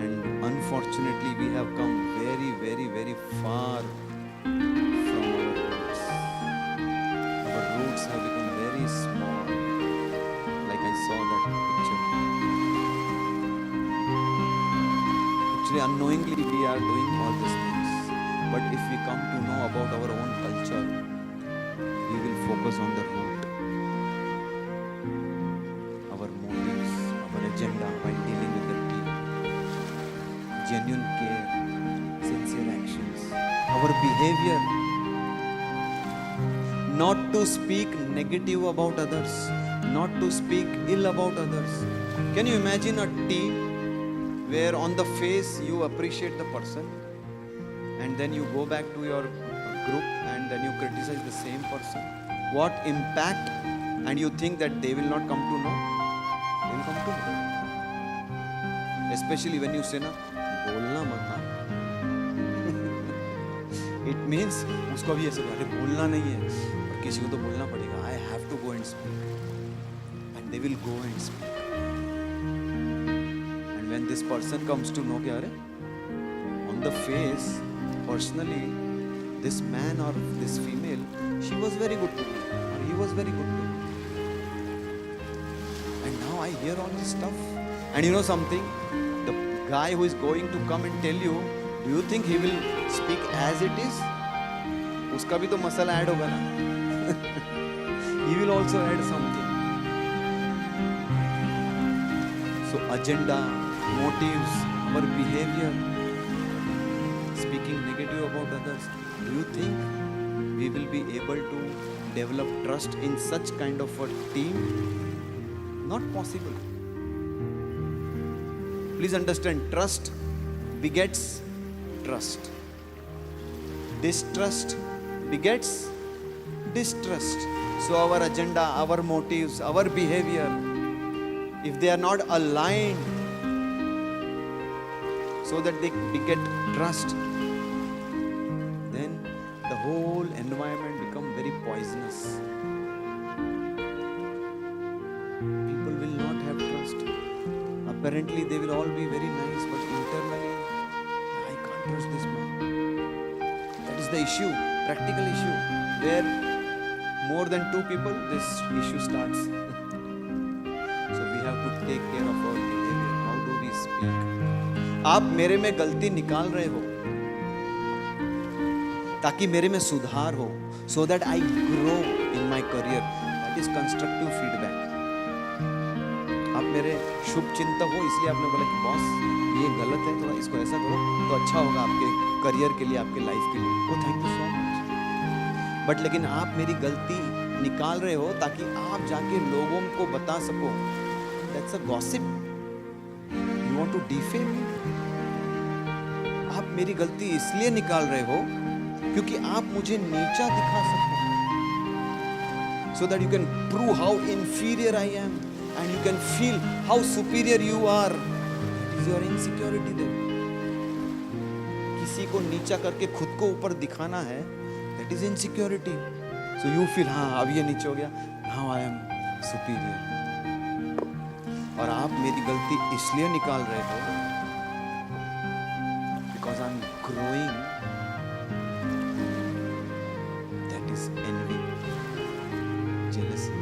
And unfortunately, we have come very, very, very far from our roots. Our roots have become very small. Like I saw that picture. Actually, unknowingly, we are doing all these things. But if we come to know about our own culture, we will focus on the root. Our motives, our agenda while dealing with the team. Genuine care, sincere actions, our behavior. Not to speak negative about others, not to speak ill about others. Can you imagine a team where on the face you appreciate the person and then you go back to your group and then you criticize the same person? What impact? And you think that they will not come to know? They will come to know. Especially when you say na, बोलना मत ना. It means उसको भी ऐसे अरे बोलना नहीं है पर किसी को तो बोलना पड़ेगा. I have to go and speak. And they will go and speak. And when this person comes to know कि अरे on the face personally this man or this female, she was very good to me or he was very good to me. And now I hear all this stuff. And you know something? The guy who is going to come and tell you, do you think he will speak as it is? उसका भी तो मसाला add होगा ना. He will also add something. So agenda, motives, our behavior, speaking negative about others. Do you think we will be able to develop trust in such kind of a team? Not possible. Please understand, trust begets trust. Distrust begets distrust. So our agenda, our motives, our behavior, if they are not aligned so that they beget trust, then the whole environment become very poisonous. People will not have trust. Apparently they will all be very nice, but internally, I can't trust this man. That is the issue, practical issue, where more than two people, this issue starts. So we have to take care of our behavior. How do we speak? आप मेरे में गलती निकाल रहे हो ताकि मेरे में सुधार हो, so that I grow in my career. That is constructive feedback. आप मेरे शुभ चिंतक हो, इसलिए आपने बोला कि बॉस ये गलत है, थोड़ा इसको ऐसा करो तो अच्छा होगा आपके करियर के लिए, आपके लाइफ के लिए. Oh thank you so much. But लेकिन आप मेरी गलती निकाल रहे हो ताकि आप जाके लोगों को बता सको. That's a gossip. You want to defame me. आप मेरी गलती इसलिए निकाल रहे हो क्योंकि आप मुझे नीचा दिखा सको, so that you can prove how inferior I am and you can feel how superior you are. That is your insecurity then. किसी को नीचा करके खुद को ऊपर दिखाना है, that is insecurity. So you feel हाँ अब ये नीचे हो गया, now I am superior. और आप मेरी गलती इसलिए निकाल रहे हो because I am growing. That is envy, jealousy,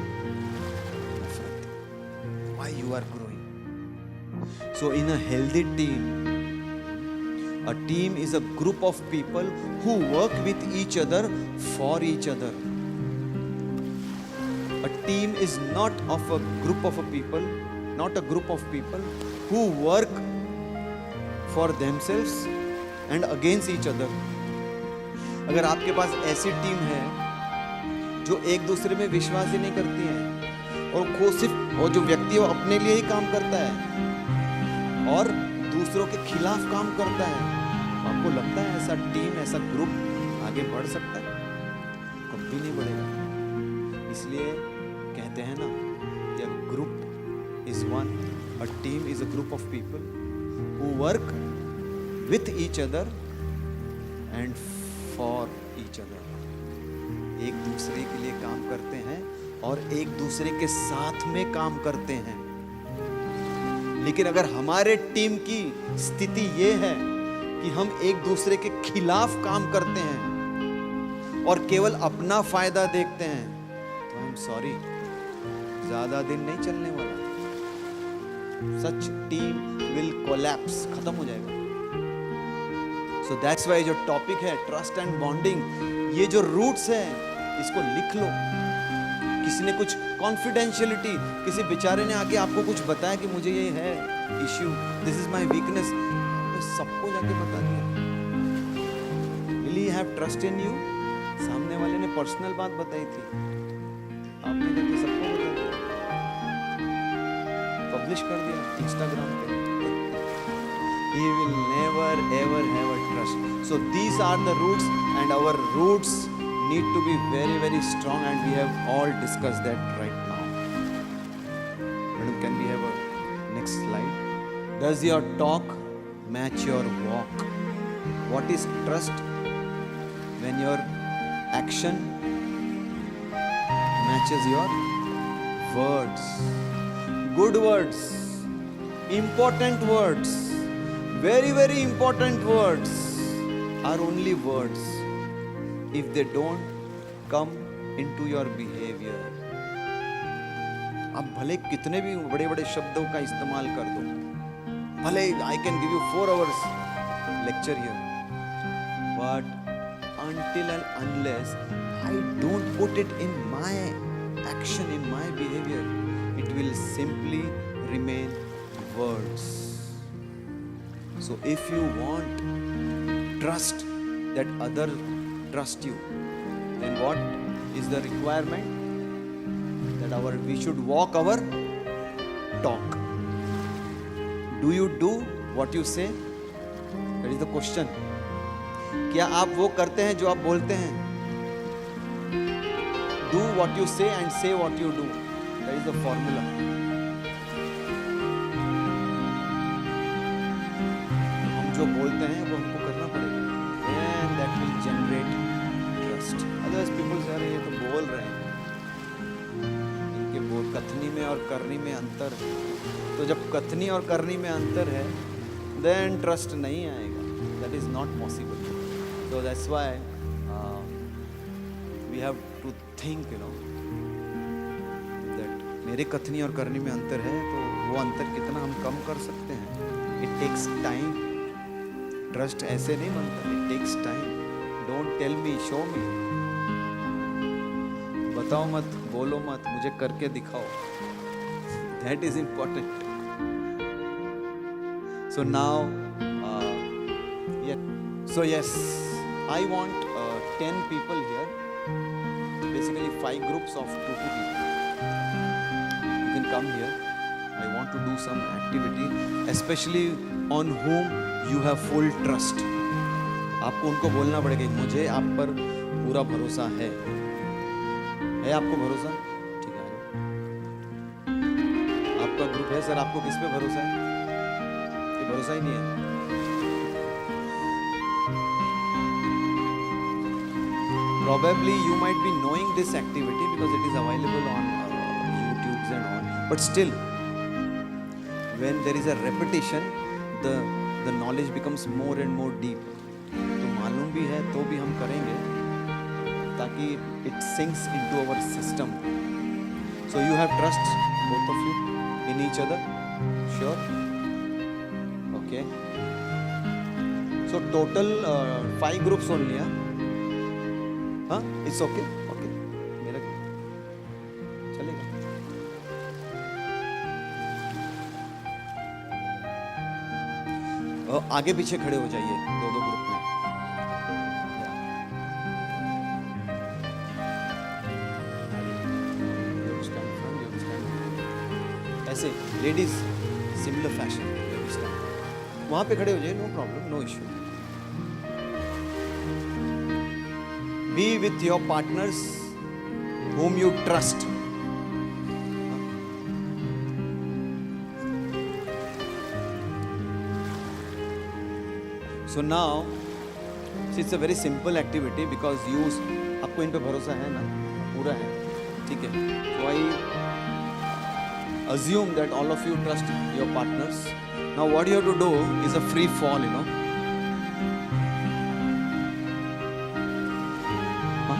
nafrat. Why you are growing? So in a healthy team, a team is a group of people who work with each other for each other. A team is not of a group of a people, not a group of people who work for themselves and against each other. अगर आपके पास ऐसी team है जो एक दूसरे में विश्वास ही नहीं करती है और वो सिर्फ और जो व्यक्ति है वो अपने लिए ही काम करता है और दूसरों के खिलाफ काम करता है, आपको लगता है ऐसा टीम, ऐसा ग्रुप आगे बढ़ सकता है? कभी नहीं बढ़ेगा. इसलिए कहते हैं ना कि a group is one, a team is a group of people who work with each other and for each other. एक दूसरे के लिए काम करते हैं और एक दूसरे के साथ में काम करते हैं. लेकिन अगर हमारे टीम की स्थिति ये है कि हम एक दूसरे के खिलाफ काम करते हैं और केवल अपना फायदा देखते हैं, तो आई एम सॉरी, ज्यादा दिन नहीं चलने वाला. सच टीम विल कोलैप्स, खत्म हो जाएगा. सो दैट्स वाई जो टॉपिक है ट्रस्ट एंड बॉन्डिंग, ये जो रूट्स है इसको लिख लो. किसी ने कुछ कॉन्फिडेंशियलिटी, किसी बेचारे ने आके आपको कुछ बताया कि मुझे ये है issue, this is my weakness, सबको जाके बता दिया. Will you have trust in you? सामने वाले ने पर्सनल बात बताई थी, आपने जाके सबको बता दिया, पब्लिश कर दिया इंस्टाग्राम पे. He will never ever have a trust. So these are the roots, and our roots need to be very very strong, and we have all discussed that right now. Madam, can we have a next slide? Does your talk match your walk? What is trust? When your action matches your words. Good words, important words, very very important words are only words if they don't come into your behavior. आप भले कितने भी बड़े बड़े शब्दों का इस्तेमाल कर दो, भले I can give you 4 hours lecture here, but until and unless I don't put it in my action, in my behavior, it will simply remain words. So if you want trust, that other trust you, then what is the requirement? That we should walk our talk. Do you do what you say? That is the question. क्या आप वो करते हैं जो आप बोलते हैं? Do what you say and say what you do. That is the formula. जो बोलते हैं वो हमको करना पड़ेगा, and that will generate trust. Otherwise people say अरे ये तो बोल रहे हैं, इनके कथनी में और करनी में अंतर है. तो जब कथनी और करनी में अंतर है, then trust नहीं आएगा. That is not possible. So that's why we have to think, that मेरे कथनी और करनी में अंतर है, तो वो अंतर कितना हम कम कर सकते हैं. It takes time. ट्रस्ट ऐसे नहीं बनता, it takes time. Don't tell me, show me. बताओ मत, बोलो मत, मुझे करके दिखाओ. That is important. So now so yes, I want 10 people here, basically 5 groups of 2 people. You can come here. I want to do some activity, especially on whom you have full trust. आपको उनको बोलना पड़ेगा मुझे आप पर पूरा भरोसा है आपको भरोसा? ठीक है, आपका ग्रुप है सर, आपको किस पे भरोसा है? ये भरोसा ही नहीं है. Probably you might be knowing this activity because it is available on YouTube and all, but still when there is a repetition, the knowledge becomes more and more deep. तो मालूम भी है तो भी हम करेंगे ताकि it sinks into our system. So you have trust, both of you, in each other? Sure? Okay. So total 5 groups only, हाँ? It's okay? Okay. मेरा चलेगा. आगे पीछे खड़े हो जाइए 2-2 ग्रुप में. ऐसे लेडीज सिमिलर फैशन, वहां पे खड़े हो जाइए. No problem, no issue. Be with your partners whom you trust. So now, See, it's a very simple activity because you, आपको इन पे भरोसा है ना, पूरा है, ठीक है. So I assume that all of you trust your partners. Now what you have to do is a free fall, you know. हाँ?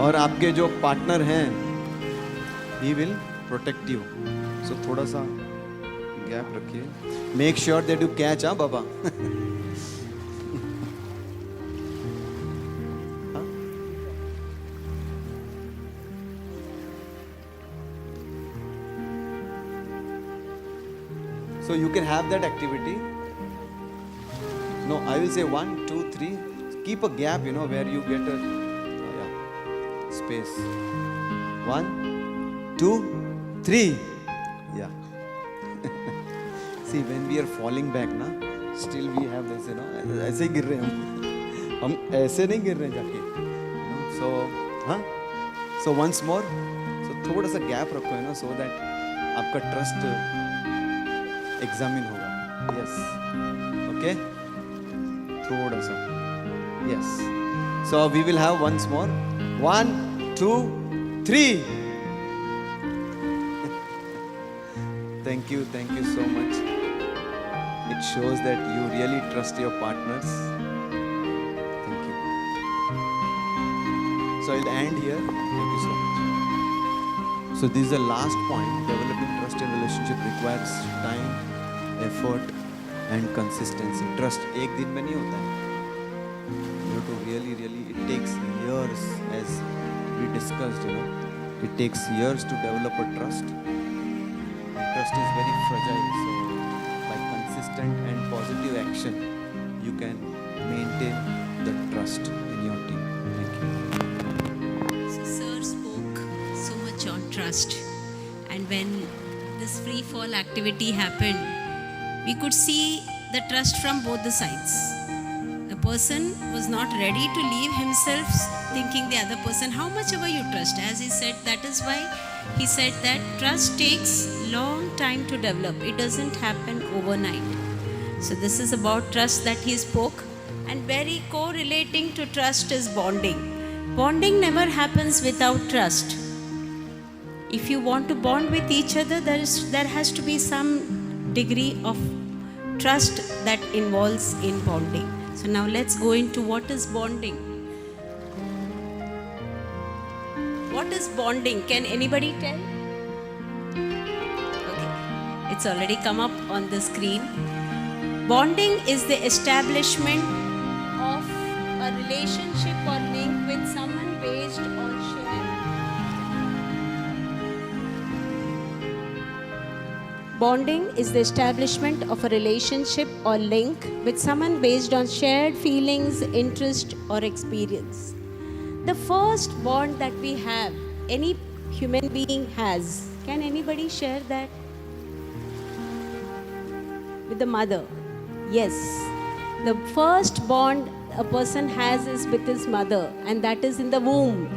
और आपके जो पार्टनर हैं, he will protect you. So थोड़ा सा गैप रखिए. Make sure that you catch, हाँ बाबा. So you can have that activity. No, I will say 1, 2, 3. Keep a gap, you know, where you get a space. 1, 2, 3. Yeah. See, when we are falling back, na, still we have this, you know, ऐसे ही गिर रहे हैं हम ऐसे नहीं गिर रहे हैं जाके. You know, so, हाँ? So once more. So थोड़ा सा gap रखो, है ना, so that आपका trust एग्जामिन होगा. यस, ओके, थोड़ा सा. Yes, so we will have once more. 1, 2, 3. Thank you so much. It shows that you really trust your partners. Thank you. So I will end here. Thank you so much. So this is the last point. Developing trust in relationship requires time, effort and consistency. Trust एक दिन में नहीं होता है. You have to really it takes years, as we discussed, you know. It takes years to develop a trust. And trust is very fragile. So by consistent and positive action, you can maintain the trust in your team. Thank you. So Sir spoke so much on trust, and when this free fall activity happened, we could see the trust from both the sides. The person was not ready to leave himself thinking the other person how much ever you trust. As he said, that is why he said that trust takes long time to develop. It doesn't happen overnight. So this is about trust that he spoke, and very correlating to trust is bonding. Bonding never happens without trust. If you want to bond with each other, there has to be some degree of trust that involves in bonding. So now let's go into what is bonding. What is bonding? Can anybody tell? Okay, it's already come up on the screen. Bonding is the establishment of a relationship or link with someone based on shared. Bonding is the establishment of a relationship or link with someone based on shared feelings, interest, or experience. The first bond that we have, any human being has. Can anybody share that? With the mother. Yes. The first bond a person has is with his mother, and that is in the womb.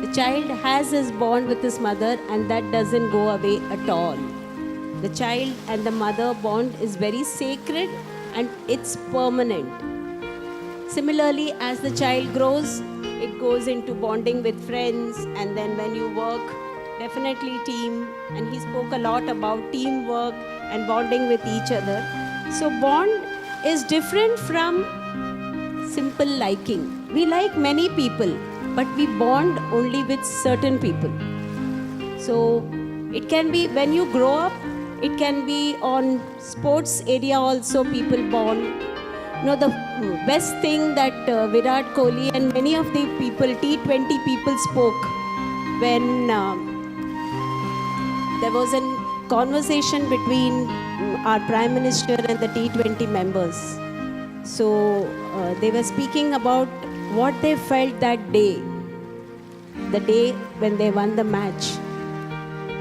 The child has his bond with his mother, and that doesn't go away at all. The child and the mother bond is very sacred and it's permanent. Similarly, as the child grows, it goes into bonding with friends, and then when you work, definitely team. And he spoke a lot about teamwork and bonding with each other. So bond is different from simple liking. We like many people, but we bond only with certain people. So it can be when you grow up, it can be on sports area also, people bond. You know, the best thing that Virat Kohli and many of the people, T20 people spoke when there was a conversation between our Prime Minister and the T20 members. So they were speaking about what they felt that day, the day when they won the match.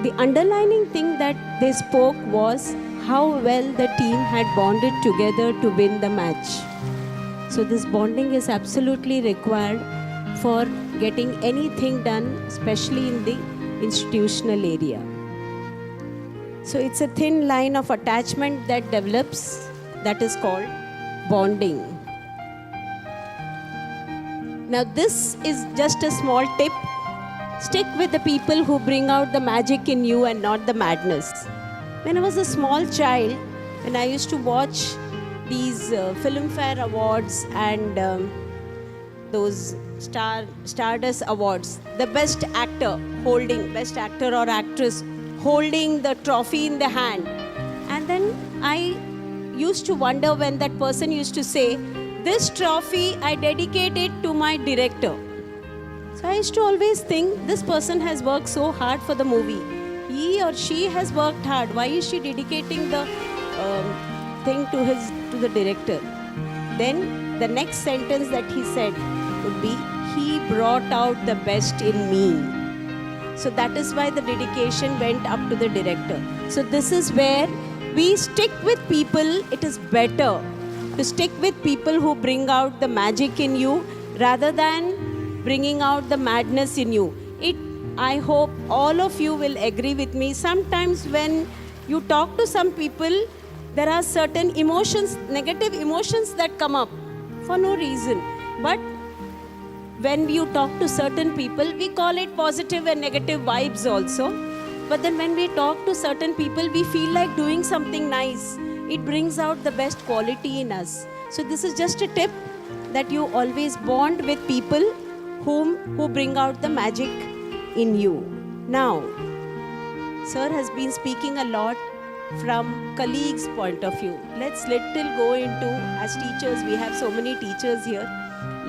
The underlining thing that they spoke was how well the team had bonded together to win the match. So this bonding is absolutely required for getting anything done, especially in the institutional area. So it's a thin line of attachment that develops, that is called bonding. Now, this is just a small tip. Stick with the people who bring out the magic in you and not the madness. When I was a small child, when I used to watch these Filmfare Awards and those Stardust Awards, the best actor or actress holding the trophy in the hand. And then I used to wonder when that person used to say, "This trophy I dedicate it to my director." So I used to always think, this person has worked so hard for the movie. He or she has worked hard. Why is she dedicating the thing to the director? Then the next sentence that he said would be, "He brought out the best in me." So that is why the dedication went up to the director. So this is where we stick with people. It is better to stick with people who bring out the magic in you rather than bringing out the madness in you. I hope all of you will agree with me. Sometimes when you talk to some people, there are certain emotions, negative emotions that come up for no reason. But when you talk to certain people, we call it positive and negative vibes also. But then when we talk to certain people, we feel like doing something nice. It brings out the best quality in us. So this is just a tip, that you always bond with people who bring out the magic in you. Now, Sir has been speaking a lot from colleagues' point of view. Let's little go into, as teachers, we have so many teachers here.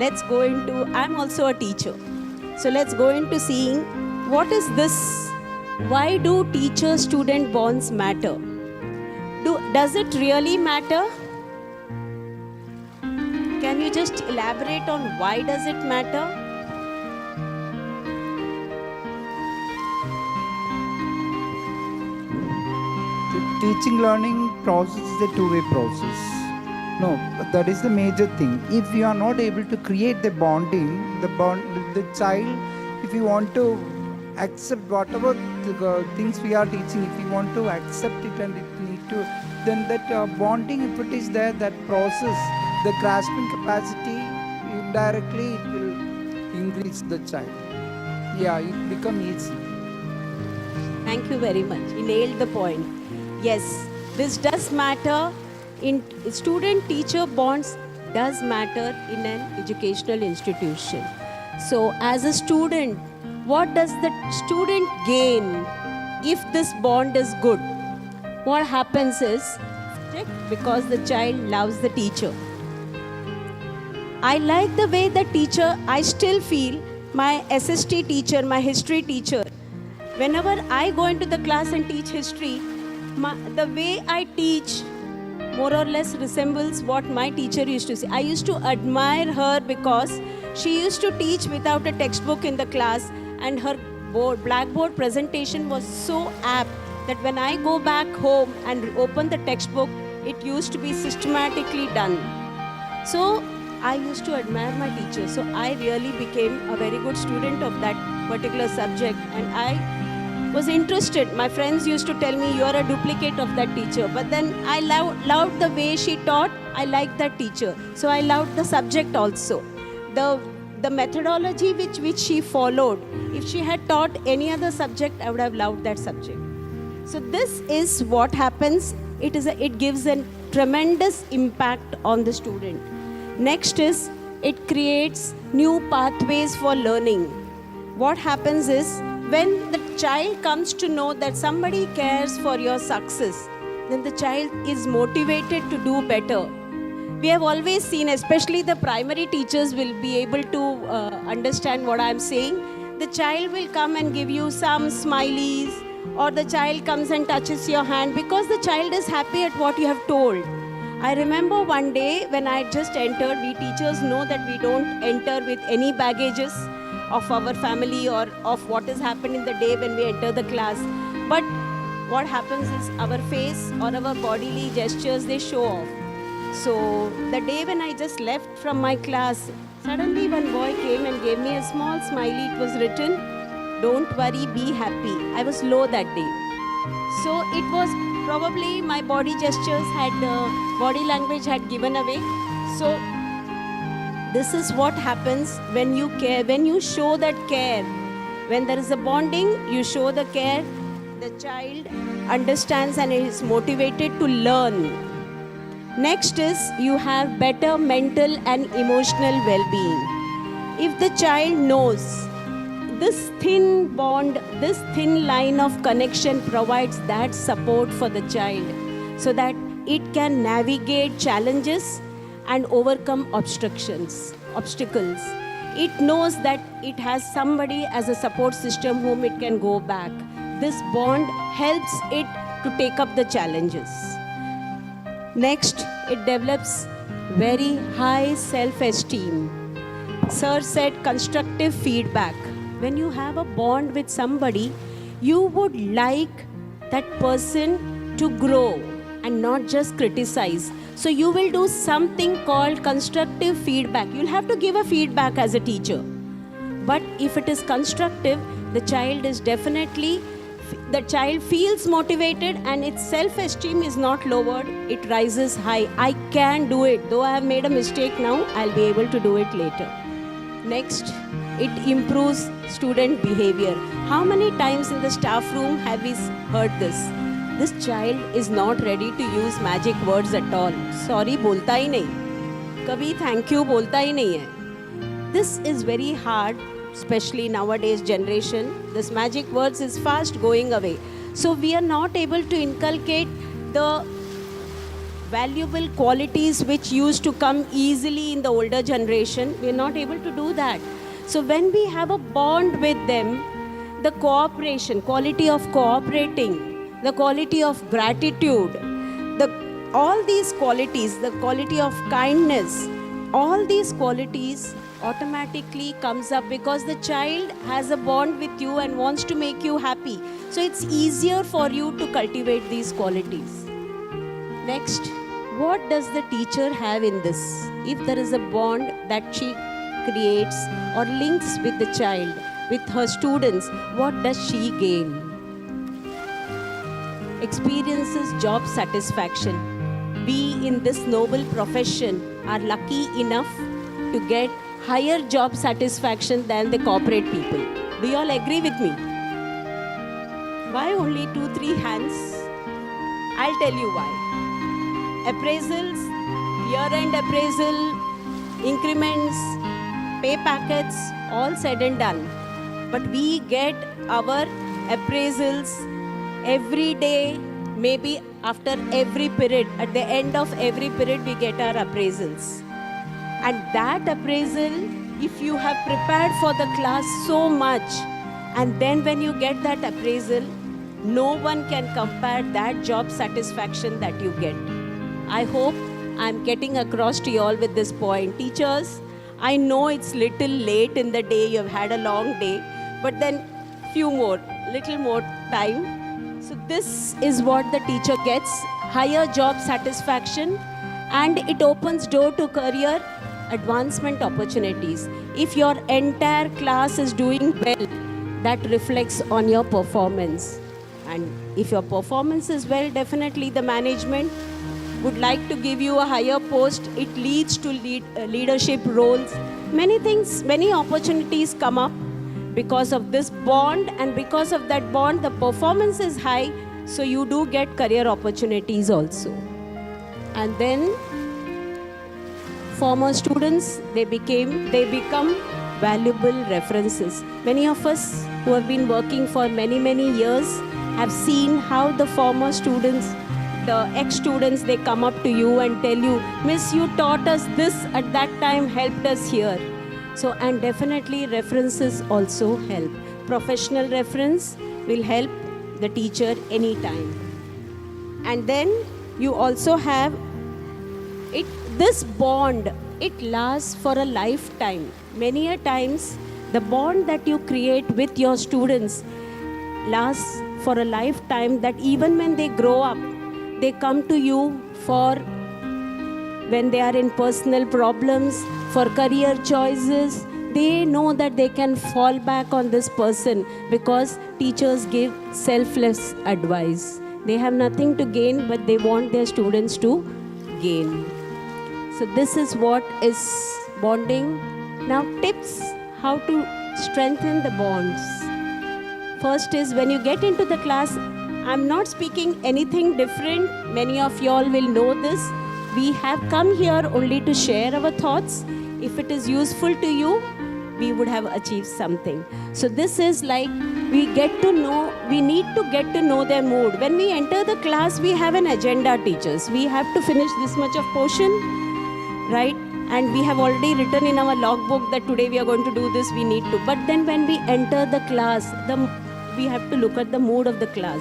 Let's go into, I'm also a teacher. So let's go into seeing what is this? Why do teacher-student bonds matter? Does it really matter? Can you just elaborate on why does it matter? The teaching learning process is a two-way process. No, that is the major thing. If you are not able to create the bonding, the child, if you want to accept whatever things we are teaching, if you want to accept it and it need to, then that bonding, if it is there, that process, the grasping capacity, indirectly it will increase the child. Yeah, it become easy. Thank you very much. You nailed the point. Yes, this does matter. In student-teacher bonds does matter in an educational institution. So as a student, what does the student gain if this bond is good? What happens is, because the child loves the teacher. I like the way the teacher, I still feel my SST teacher, my history teacher, whenever I go into the class and teach history, the way I teach more or less resembles what my teacher used to say. I used to admire her because she used to teach without a textbook in the class, and her blackboard presentation was so apt that when I go back home and open the textbook, it used to be systematically done. So I used to admire my teacher. So I really became a very good student of that particular subject, and I was interested. My friends used to tell me, "You are a duplicate of that teacher." But then I loved the way she taught. I liked that teacher. So I loved the subject also. The methodology which she followed, if she had taught any other subject, I would have loved that subject. So this is what happens. It gives a tremendous impact on the student. Next is, it creates new pathways for learning. What happens is, when the child comes to know that somebody cares for your success, then the child is motivated to do better. We have always seen, especially the primary teachers will be able to understand what I'm saying. The child will come and give you some smileys, or the child comes and touches your hand because the child is happy at what you have told. I remember one day when I just entered, we teachers know that we don't enter with any baggages of our family or of what has happened in the day when we enter the class. But what happens is, our face or our bodily gestures, they show off. So the day when I just left from my class, suddenly one boy came and gave me a small smiley. It was written, "Don't worry, be happy." I was low that day. So it was probably my body gestures body language had given away. So This is what happens when you care, when you show that care. When there is a bonding, you show the care, the child understands and is motivated to learn. Next is you have better mental and emotional well-being. If the child knows this thin bond, this thin line of connection provides that support for the child so that it can navigate challenges and overcome obstacles. It knows that it has somebody as a support system whom it can go back. This bond helps it to take up the challenges. Next, it develops very high self-esteem. Sir said constructive feedback. When you have a bond with somebody, you would like that person to grow and not just criticize. So you will do something called constructive feedback. You'll have to give a feedback as a teacher. But if it is constructive, the child feels motivated and its self-esteem is not lowered, it rises high. I can do it. Though I have made a mistake now, I'll be able to do it later. Next, it improves student behavior. How many times in the staff room have we heard this? This child is not ready to use magic words at all. Sorry बोलता ही नहीं. कभी thank you बोलता ही नहीं है. This is very hard, especially nowadays generation. This magic words is fast going away. So we are not able to inculcate the valuable qualities which used to come easily in the older generation. We are not able to do that. So when we have a bond with them, the cooperation, quality of cooperating, the quality of gratitude, all these qualities, the quality of kindness, all these qualities automatically comes up because the child has a bond with you and wants to make you happy. So it's easier for you to cultivate these qualities. Next, what does the teacher have in this? If there is a bond that she creates or links with the child, with her students, what does she gain? Experiences job satisfaction. We in this noble profession are lucky enough to get higher job satisfaction than the corporate people. Do you all agree with me? Why only 2-3 hands? I'll tell you why. Appraisals, year-end appraisal, increments, pay packets, all said and done. But we get our appraisals every day, maybe after every period. At the end of every period, we get our appraisals. And that appraisal, if you have prepared for the class so much, and then when you get that appraisal, no one can compare that job satisfaction that you get. I hope I'm getting across to you all with this point. Teachers, I know it's little late in the day, you've had a long day, but then little more time. So this is what the teacher gets, higher job satisfaction, and it opens door to career advancement opportunities. If your entire class is doing well, that reflects on your performance. And if your performance is well, definitely the management would like to give you a higher post. It leads to leadership roles. Many things, many opportunities come up because of this bond, and because of that bond, the performance is high, so you do get career opportunities also. And then former students, they become valuable references. Many of us who have been working for many years have seen how the former students, the ex-students, they come up to you and tell you, Miss, you taught us this at that time, helped us here. So, and definitely references also help. Professional reference will help the teacher anytime. And then you also have it. This bond, it lasts for a lifetime. Many a times, the bond that you create with your students lasts for a lifetime, that even when they grow up, they come to you for when they are in personal problems, for career choices. They know that they can fall back on this person because teachers give selfless advice. They have nothing to gain, but they want their students to gain. So this is what is bonding. Now, tips how to strengthen the bonds. First is when you get into the class, I'm not speaking anything different. Many of y'all will know this. We have come here only to share our thoughts. If it is useful to you, we would have achieved something. So this is like we need to get to know their mood. When we enter the class, we have an agenda, teachers. We have to finish this much of portion, right? And we have already written in our logbook that today we are going to do this, we need to. But then when we enter the class, we have to look at the mood of the class.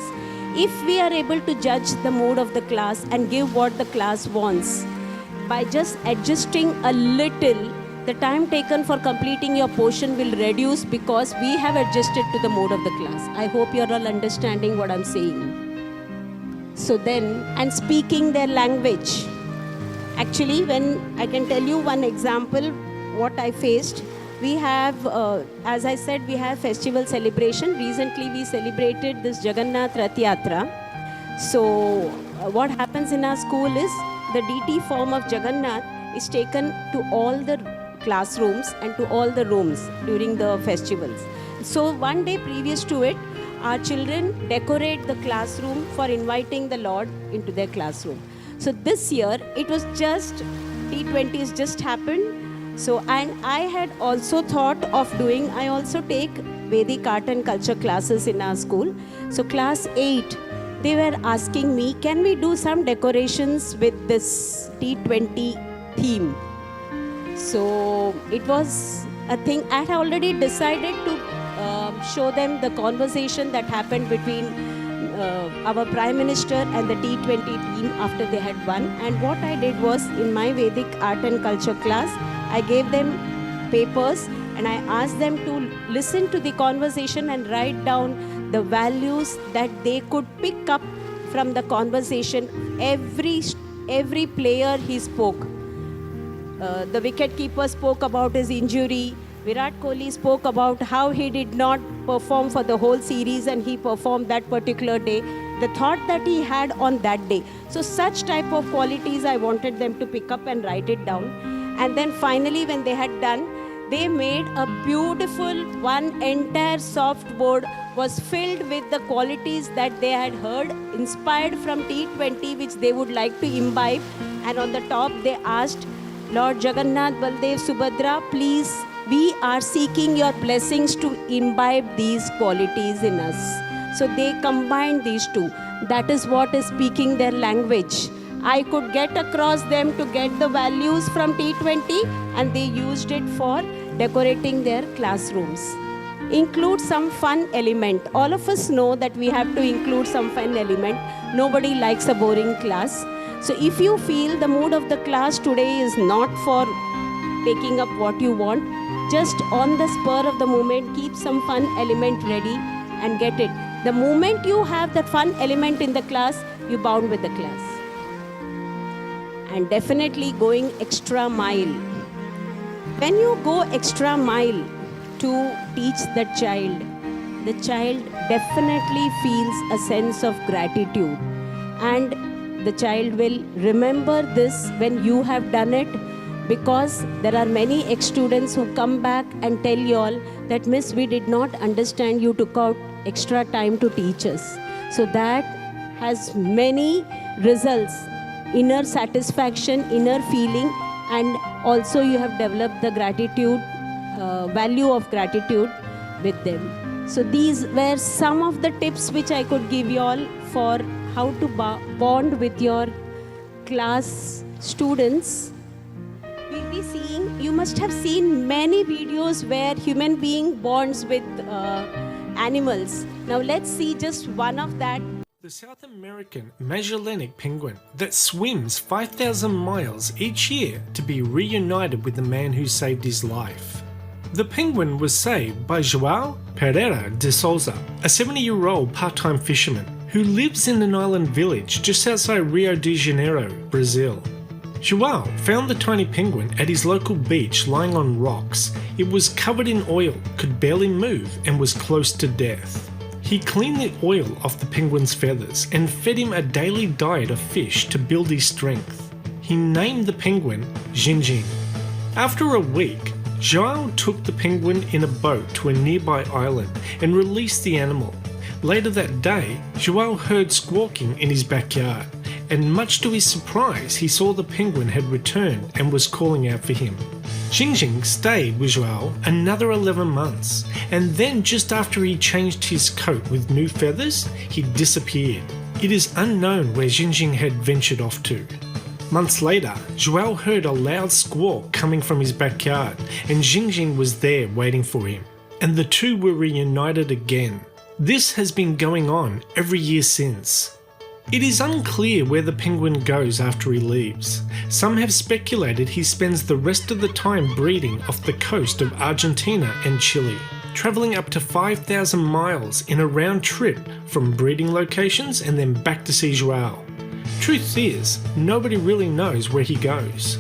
If we are able to judge the mood of the class and give what the class wants, by just adjusting a little, the time taken for completing your portion will reduce because we have adjusted to the mood of the class. I hope you're all understanding what I'm saying. So then, and speaking their language. Actually, when I can tell you one example, what I faced, we have, as I said, we have festival celebration. Recently, we celebrated this Jagannath Rath Yatra. So, what happens in our school is the DT form of Jagannath is taken to all the classrooms and to all the rooms during the festivals. So, one day previous to it, our children decorate the classroom for inviting the Lord into their classroom. So, this year, it was just, T20s just happened. So, and I had also thought of I also take Vedic art and culture classes in our school. So, class 8, they were asking me, can we do some decorations with this T20 theme? So, it was a thing. I had already decided to show them the conversation that happened between our Prime Minister and the T20 team after they had won. And what I did was, in my Vedic art and culture class, I gave them papers and I asked them to listen to the conversation and write down the values that they could pick up from the conversation. Every player he spoke. The wicket keeper spoke about his injury. Virat Kohli spoke about how he did not perform for the whole series and he performed that particular day. The thought that he had on that day. So such type of qualities I wanted them to pick up and write it down. And then finally when they had done, they made a beautiful, one entire soft board was filled with the qualities that they had heard, inspired from T20, which they would like to imbibe. And on the top they asked, Lord Jagannath, Baldev, Subhadra, please, we are seeking your blessings to imbibe these qualities in us. So they combined these two. That is what is speaking their language. I could get across them to get the values from T20 and they used it for decorating their classrooms. Include some fun element. All of us know that we have to include some fun element. Nobody likes a boring class. So if you feel the mood of the class today is not for taking up what you want, just on the spur of the moment, keep some fun element ready and get it. The moment you have that fun element in the class, you bound with the class. And definitely going extra mile. When you go extra mile to teach the child definitely feels a sense of gratitude. And the child will remember this when you have done it, because there are many ex-students who come back and tell you all that, Miss, we did not understand, you took out extra time to teach us. So that has many results. Inner satisfaction, inner feeling, and also you have developed the gratitude, value of gratitude with them. So these were some of the tips which I could give you all for how to bond with your class students. We'll be seeing, you must have seen many videos where human being bonds with animals. Now let's see just one of that. The South American Magellanic penguin that swims 5,000 miles each year to be reunited with the man who saved his life. The penguin was saved by João Pereira de Souza, a 70-year-old part-time fisherman who lives in an island village just outside Rio de Janeiro, Brazil. João found the tiny penguin at his local beach lying on rocks. It was covered in oil, could barely move, and was close to death. He cleaned the oil off the penguin's feathers and fed him a daily diet of fish to build his strength. He named the penguin Jinjin. After a week, Joao took the penguin in a boat to a nearby island and released the animal. Later that day, Joao heard squawking in his backyard, and much to his surprise, he saw the penguin had returned and was calling out for him. Jingjing stayed with Joao another 11 months, and then just after he changed his coat with new feathers, he disappeared. It is unknown where Jingjing had ventured off to. Months later, Joao heard a loud squawk coming from his backyard, and Jingjing was there waiting for him, and the two were reunited again. This has been going on every year since. It is unclear where the penguin goes after he leaves. Some have speculated he spends the rest of the time breeding off the coast of Argentina and Chile, travelling up to 5,000 miles in a round trip from breeding locations and then back to see Joao. Truth is, nobody really knows where he goes.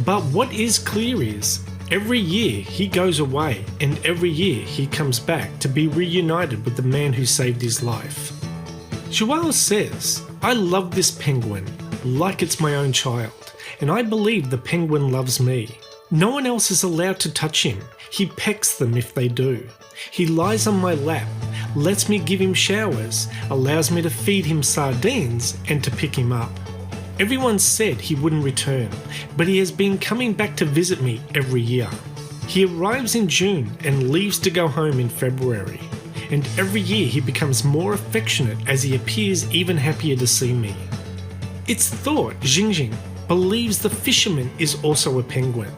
But what is clear is, every year he goes away and every year he comes back to be reunited with the man who saved his life. Joao says, "I love this penguin like it's my own child, and I believe the penguin loves me. No one else is allowed to touch him. He pecks them if they do. He lies on my lap, lets me give him showers, allows me to feed him sardines and to pick him up. Everyone said he wouldn't return, but he has been coming back to visit me every year. He arrives in June and leaves to go home in February, and every year he becomes more affectionate as he appears even happier to see me. It's thought Jingjing believes the fisherman is also a penguin.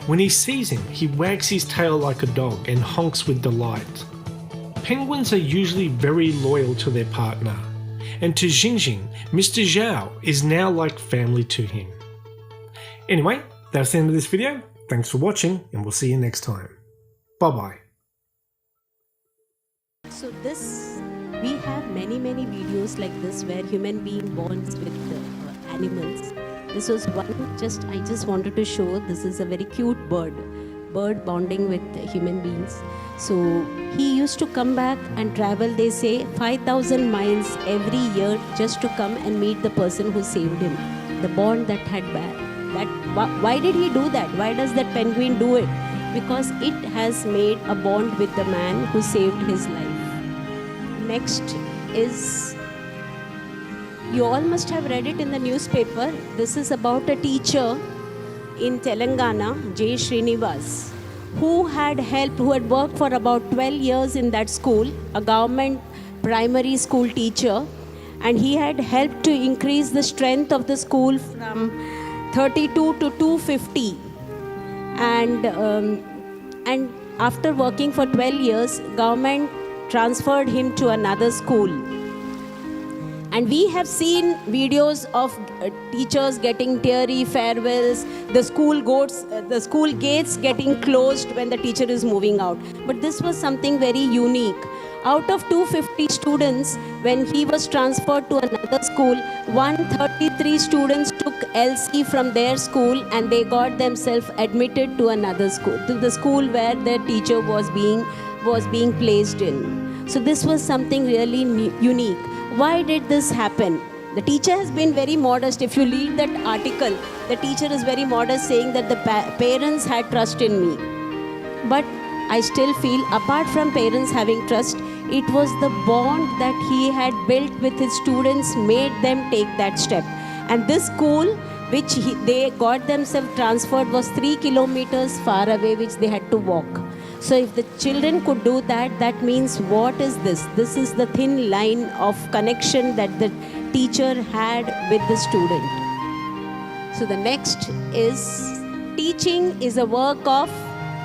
When he sees him, he wags his tail like a dog and honks with delight. Penguins are usually very loyal to their partner, and to Jingjing, Mr. Zhao is now like family to him. Anyway, that's the end of this video. Thanks for watching, and we'll see you next time. Bye-bye. So we have many videos like this where human being bonds with animals. This was one, I just wanted to show, this is a very cute bird bonding with human beings. So he used to come back and travel, they say, 5,000 miles every year just to come and meet the person who saved him. The bond that had why did he do that? Why does that penguin do it? Because it has made a bond with the man who saved his life. Next is, you all must have read it in the newspaper. This is about a teacher in Telangana, J. Srinivas, who had worked for about 12 years in that school, a government primary school teacher, and he had helped to increase the strength of the school from 32 to 250. And after working for 12 years, government transferred him to another school. And we have seen videos of teachers getting teary farewells, the school gates getting closed when the teacher is moving out. But this was something very unique. Out of 250 students, when he was transferred to another school, 133 students took LC from their school and they got themselves admitted to another school, to the school where their teacher was being placed in. So this was something really unique. Why did this happen? The teacher has been very modest. If you read that article, the teacher is very modest, saying that the parents had trust in me. But I still feel, apart from parents having trust, it was the bond that he had built with his students made them take that step. And this school, which they got themselves transferred, was 3 kilometers far away, which they had to walk. So if the children could do that, that means what is this? This is the thin line of connection that the teacher had with the student. So the next is, teaching is a work of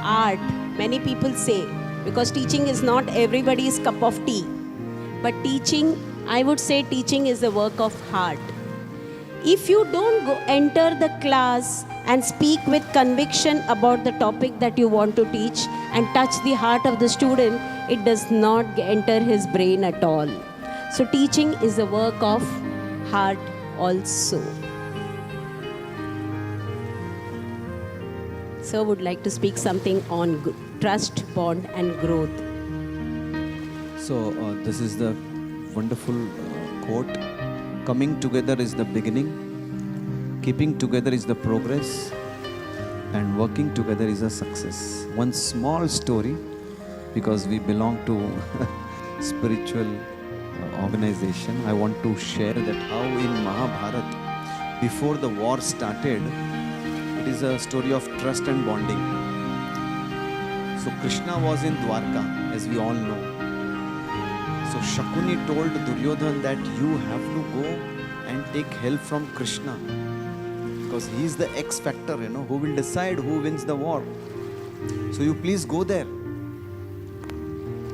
art. Many people say, because teaching is not everybody's cup of tea. But teaching, I would say teaching is a work of heart. If you don't enter the class and speak with conviction about the topic that you want to teach and touch the heart of the student, it does not enter his brain at all. So teaching is a work of heart also. Sir would like to speak something on trust, bond and growth. So this is the wonderful quote. Coming together is the beginning. Keeping together is the progress. and working together is a success. One small story, because we belong to spiritual organization, I want to share that how in Mahabharata, before the war started, it is a story of trust and bonding. So Krishna was in Dwarka, as we all know. So Shakuni told Duryodhan that you have to go and take help from Krishna, because he is the X factor, who will decide who wins the war. So you please go there.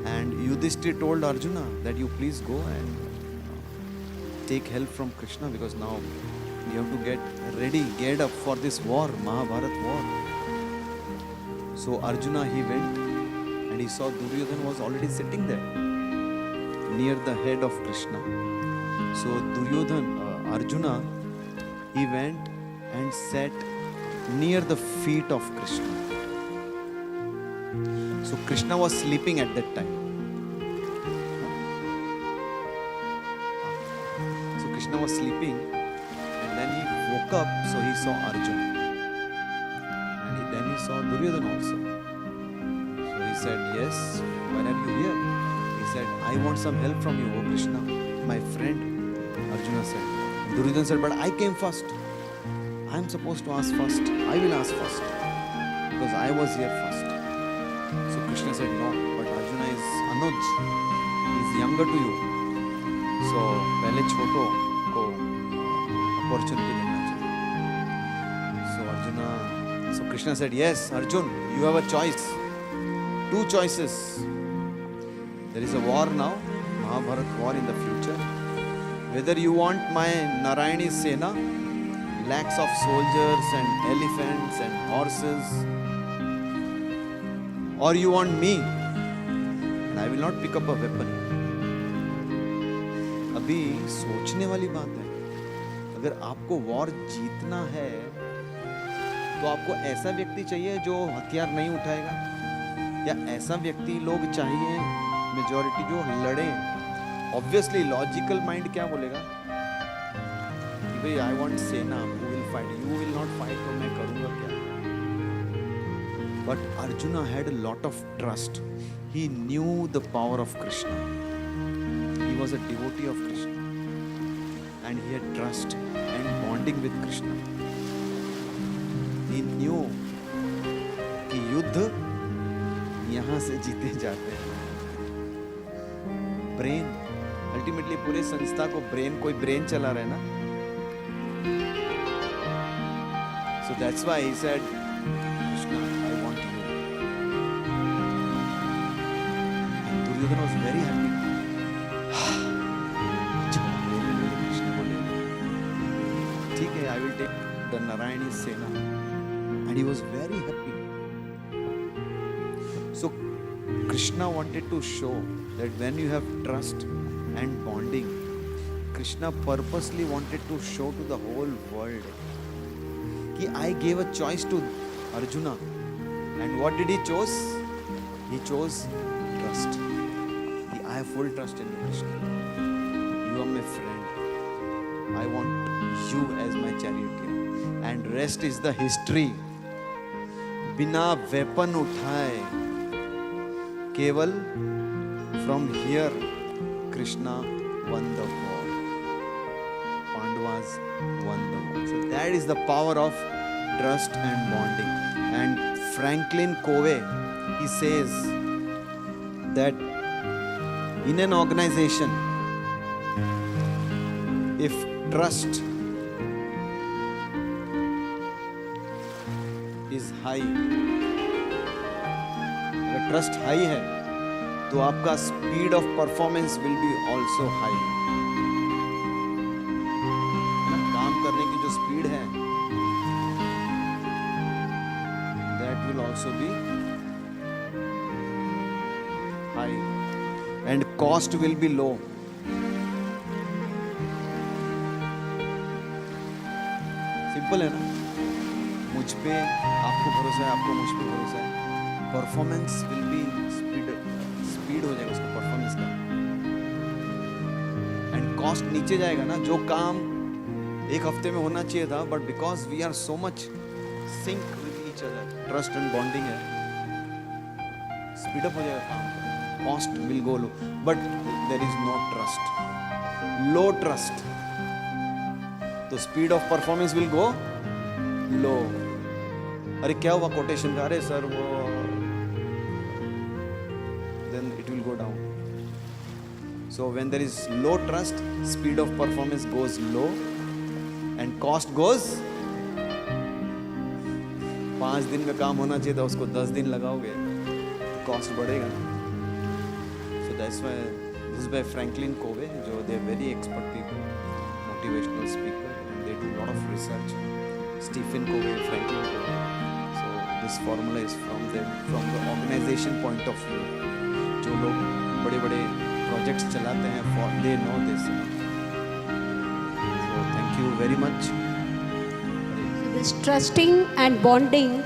And Yudhishthir told Arjuna that you please go and take help from Krishna, because now you have to get ready, geared up for this war, Mahabharata war. So Arjuna, he went and he saw Duryodhan was already sitting there near the head of Krishna. So Arjuna, he went and sat near the feet of Krishna. So Krishna was sleeping at that time. So Krishna was sleeping, and then he woke up, so he saw Arjuna. And then he saw Duryodhana also. So he said, yes, why are you here? He said, I want some help from you, O Krishna, my friend. Arjuna said. Duryodhana said, but I came first. I am supposed to ask first. I will ask first, because I was here first. So Krishna said, no, but Arjuna is Anuj. He is younger to you. So पहले छोटों को opportunity देना चाहिए. So Krishna said, yes, Arjun, you have a choice. Two choices. There is a war now, Mahabharata war in the future. Whether you want my Narayani Sena, lakhs of soldiers and elephants and horses, or you want me, and I will not pick up a weapon. अभी सोचने वाली बात है. अगर आपको war जीतना है तो आपको ऐसा व्यक्ति चाहिए जो हथियार नहीं उठाएगा, या ऐसा व्यक्ति लोग चाहिए मेजॉरिटी जो लड़े. ऑब्वियसली लॉजिकल माइंड क्या बोलेगा कि भाई आई वांट सेना, who will fight, you will not fight, तो मैं करूंगा क्या. But arjuna had a lot of trust. He new the power of Krishna. He was a devotee of Krishna, and he had trust and bonding with Krishna. He knew कि युद्ध यहाँ से जीते जाते हैं. ब्रेन, अल्टीमेटली पूरे संस्था को कोई ब्रेन चला रहा है ना. So that's why he said, Krishna, I want you. And Duryodhana was very happy. I will take the Narayani Sena. And he was very happy. So Krishna wanted to show that when you have trust and bonding, Krishna purposely wanted to show to the whole world कि I gave a choice to Arjuna. And what did he choose? He chose trust. I have full trust in Krishna. You are my friend. I want you as my charioteer, and rest is the history. बिना weapon उठाए, केवल from here Krishna won the war. Pandavas won the war. So that is the power of trust and bonding. And Franklin Covey, he says that in an organization, if trust is high, अगर trust high है तो आपका speed of performance will be also high. काम करने की जो speed है, that will also be high, and cost will be low. Simple है ना. मुझ पे आपको भरोसा है, आपको मुझ पे भरोसा है. परफॉर्मेंस विल बी स्पीड हो जाएगा उसका परफॉर्मेंस का, एंड कॉस्ट नीचे जाएगा ना. जो काम एक हफ्ते में होना चाहिए था, but because we are so much sync with each each other. Trust and bonding है. Speed up हो जाएगा काम. Cost will go low, but there is no trust. Low trust. तो speed of performance will go low. अरे क्या हुआ quotation का? अरे सर वो then it will go down. So when there is low trust, speed of performance goes low and cost goes. 5 दिन में काम होना चाहिए था उसको 10 दिन लगाओगे कॉस्ट बढ़ेगा. So that's why this is by Franklin Covey, जो they are very expert people, motivational speaker, and they do a lot of research. Stephen Covey, Franklin Covey. So this formula is from them, from the organization point of view. जो लोग बड़े-बड़े projects चलाते हैं, for they know this. So thank you very much. This trusting and bonding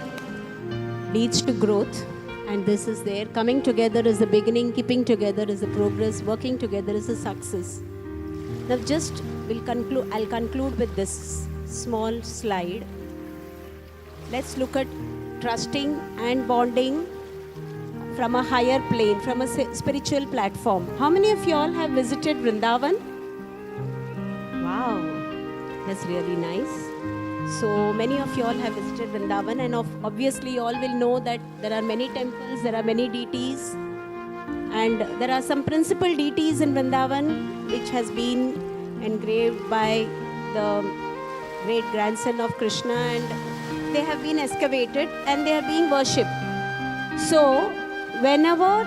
leads to growth, and this is there. Coming together is the beginning, keeping together is the progress, working together is the success. Now I'll conclude with this small slide. Let's look at trusting and bonding from a higher plane, from a spiritual platform. How many of you all have visited Vrindavan? Wow, that's really nice. So many of you all have visited Vrindavan, and obviously you all will know that there are many temples, there are many deities, and there are some principal deities in Vrindavan which has been engraved by the great grandson of Krishna, and they have been excavated and they are being worshipped. So whenever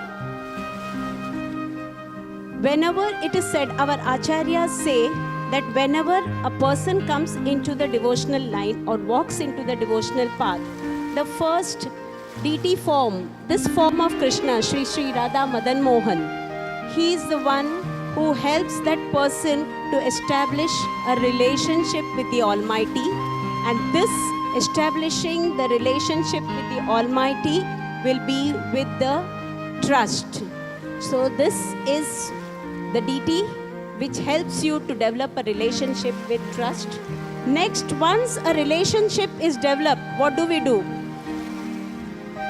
it is said, our acharyas say that whenever a person comes into the devotional line or walks into the devotional path, the first deity form, this form of Krishna, Shri Shri Radha Madan Mohan, he is the one who helps that person to establish a relationship with the Almighty, and this establishing the relationship with the Almighty will be with the trust. So this is the deity which helps you to develop a relationship with trust. Next, once a relationship is developed, what do?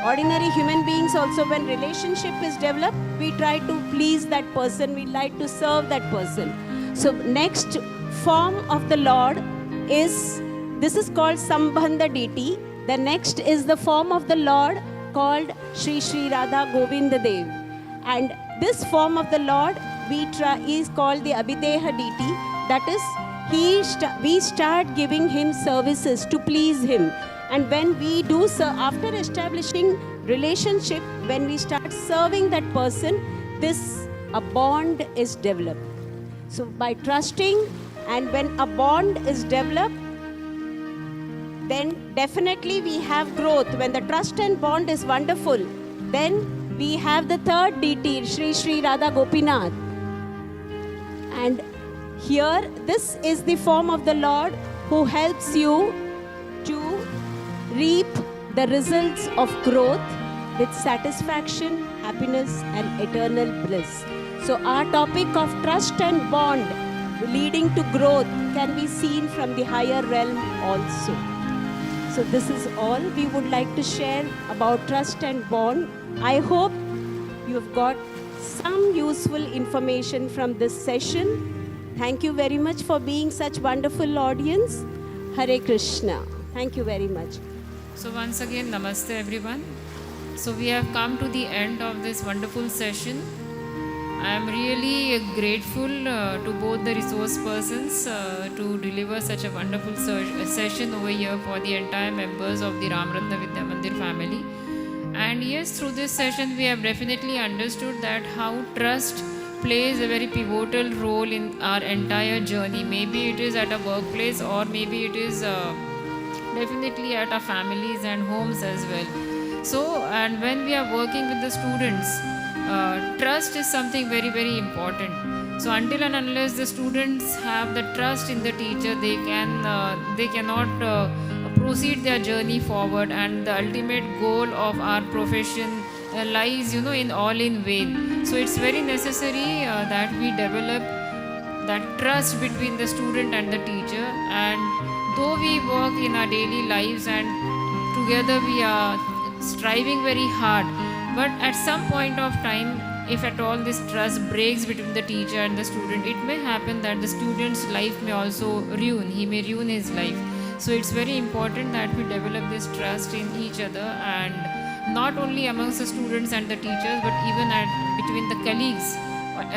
Ordinary human beings also, when relationship is developed, we try to please that person, we like to serve that person. So next form of the Lord is, this is called Sambandha deity. The next is the form of the Lord called Shri Shri Radha Govinda Dev. And this form of the Lord is called the Abhideha deity. That is, we start giving him services to please him. And when we do so, after establishing relationship, when we start serving that person, a bond is developed. So by trusting, and when a bond is developed, then definitely we have growth. When the trust and bond is wonderful, then we have the third deity, Shri Shri Radha Gopinath. And here, this is the form of the Lord who helps you to reap the results of growth with satisfaction, happiness, and eternal bliss. So our topic of trust and bond leading to growth can be seen from the higher realm also. So this is all we would like to share about trust and bond. I hope you have got some useful information from this session. Thank you very much for being such wonderful audience. Hare Krishna. Thank you very much. So once again, namaste everyone. So we have come to the end of this wonderful session. I am really grateful to both the resource persons to deliver such a wonderful session over here for the entire members of the Ram Ratna Vidya Mandir family. And yes, through this session we have definitely understood that how trust plays a very pivotal role in our entire journey. Maybe it is at a workplace, or maybe it is definitely at our families and homes as well. So, and when we are working with the students, trust is something very, very important. So until and unless the students have the trust in the teacher, they cannot proceed their journey forward, and the ultimate goal of our profession lies, in all in vain. So it's very necessary that we develop that trust between the student and the teacher. And though we work in our daily lives and together we are striving very hard. But at some point of time, if at all this trust breaks between the teacher and the student, it may happen that the student's life may also ruin. He may ruin his life. So it's very important that we develop this trust in each other, and not only amongst the students and the teachers, but even between the colleagues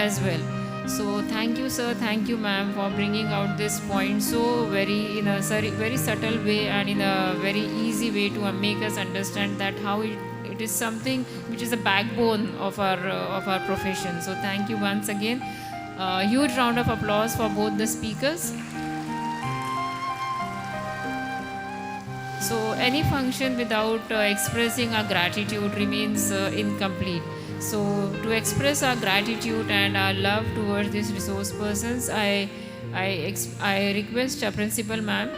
as well. So thank you, sir. Thank you, ma'am, for bringing out this point so very in a very subtle way and in a very easy way to make us understand that how it is something which is a backbone of our profession. So thank you once again. Huge round of applause for both the speakers. So any function without expressing our gratitude remains incomplete. So to express our gratitude and our love towards these resource persons, I request our principal ma'am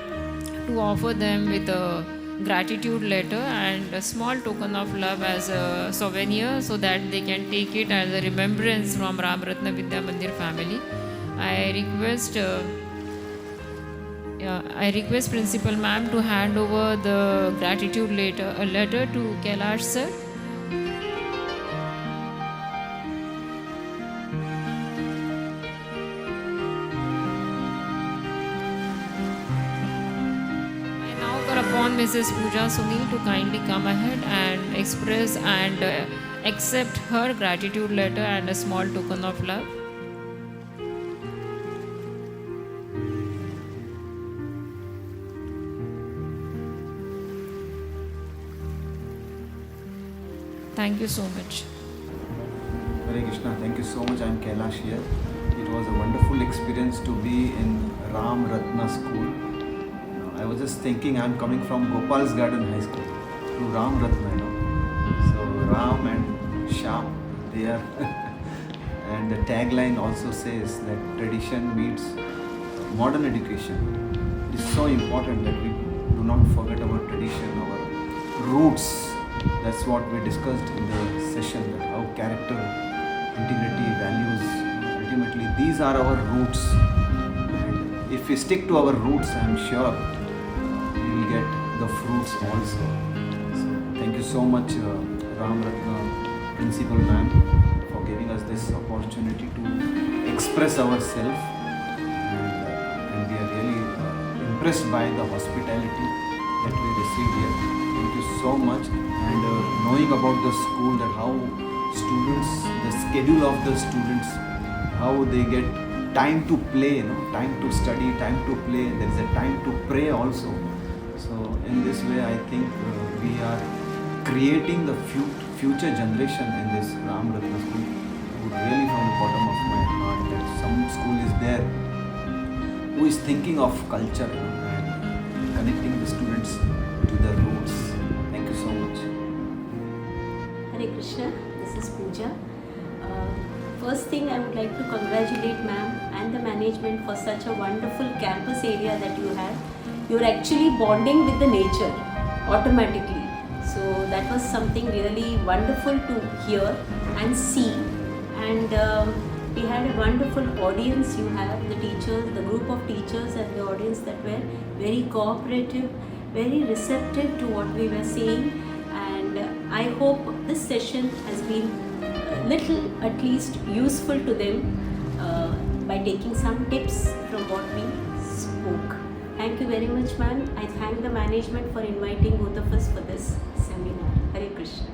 to offer them with a gratitude letter and a small token of love as a souvenir, so that they can take it as a remembrance from Ram Ratna Vidya Mandir family. I request principal ma'am to hand over the gratitude letter to Kailash sir. Upon Mrs. Pooja Sunil to kindly come ahead and express and accept her gratitude letter and a small token of love. Thank you so much. Hare Krishna, thank you so much. I'm Kailash here. It was a wonderful experience to be in Ram Ratna School. I was just thinking I'm coming from Gopal's Garden High School to Ram Ratna, So Ram and Shyam, they are and the tagline also says that tradition meets modern education. It is so important that we do not forget our tradition, our roots. That's what we discussed in the session, that how character, integrity, values, ultimately these are our roots. And if we stick to our roots, I'm sure we will get the fruits also. So thank you so much, Ram Ratna Principal Ma'am, for giving us this opportunity to express ourselves, and we are really impressed by the hospitality that we received here. Thank you so much. And knowing about the school, that how students, the schedule of the students, how they get time to play, time to study, time to play, there is a time to pray also. So in this way, I think we are creating the future generation in this Ram Ratna school. Really from the bottom of my heart, that some school is there who is thinking of culture and connecting the students to the roots. Thank you so much. Hare Krishna, this is Pooja. First thing, I would like to congratulate ma'am and the management for such a wonderful campus area that you have. You're actually bonding with the nature automatically. So that was something really wonderful to hear and see. And we had a wonderful audience. You have the teachers, the group of teachers and the audience that were very cooperative, very receptive to what we were saying. And I hope this session has been a little at least useful to them by taking some tips from what we spoke. Thank you very much, ma'am. I thank the management for inviting both of us for this seminar. Hare Krishna.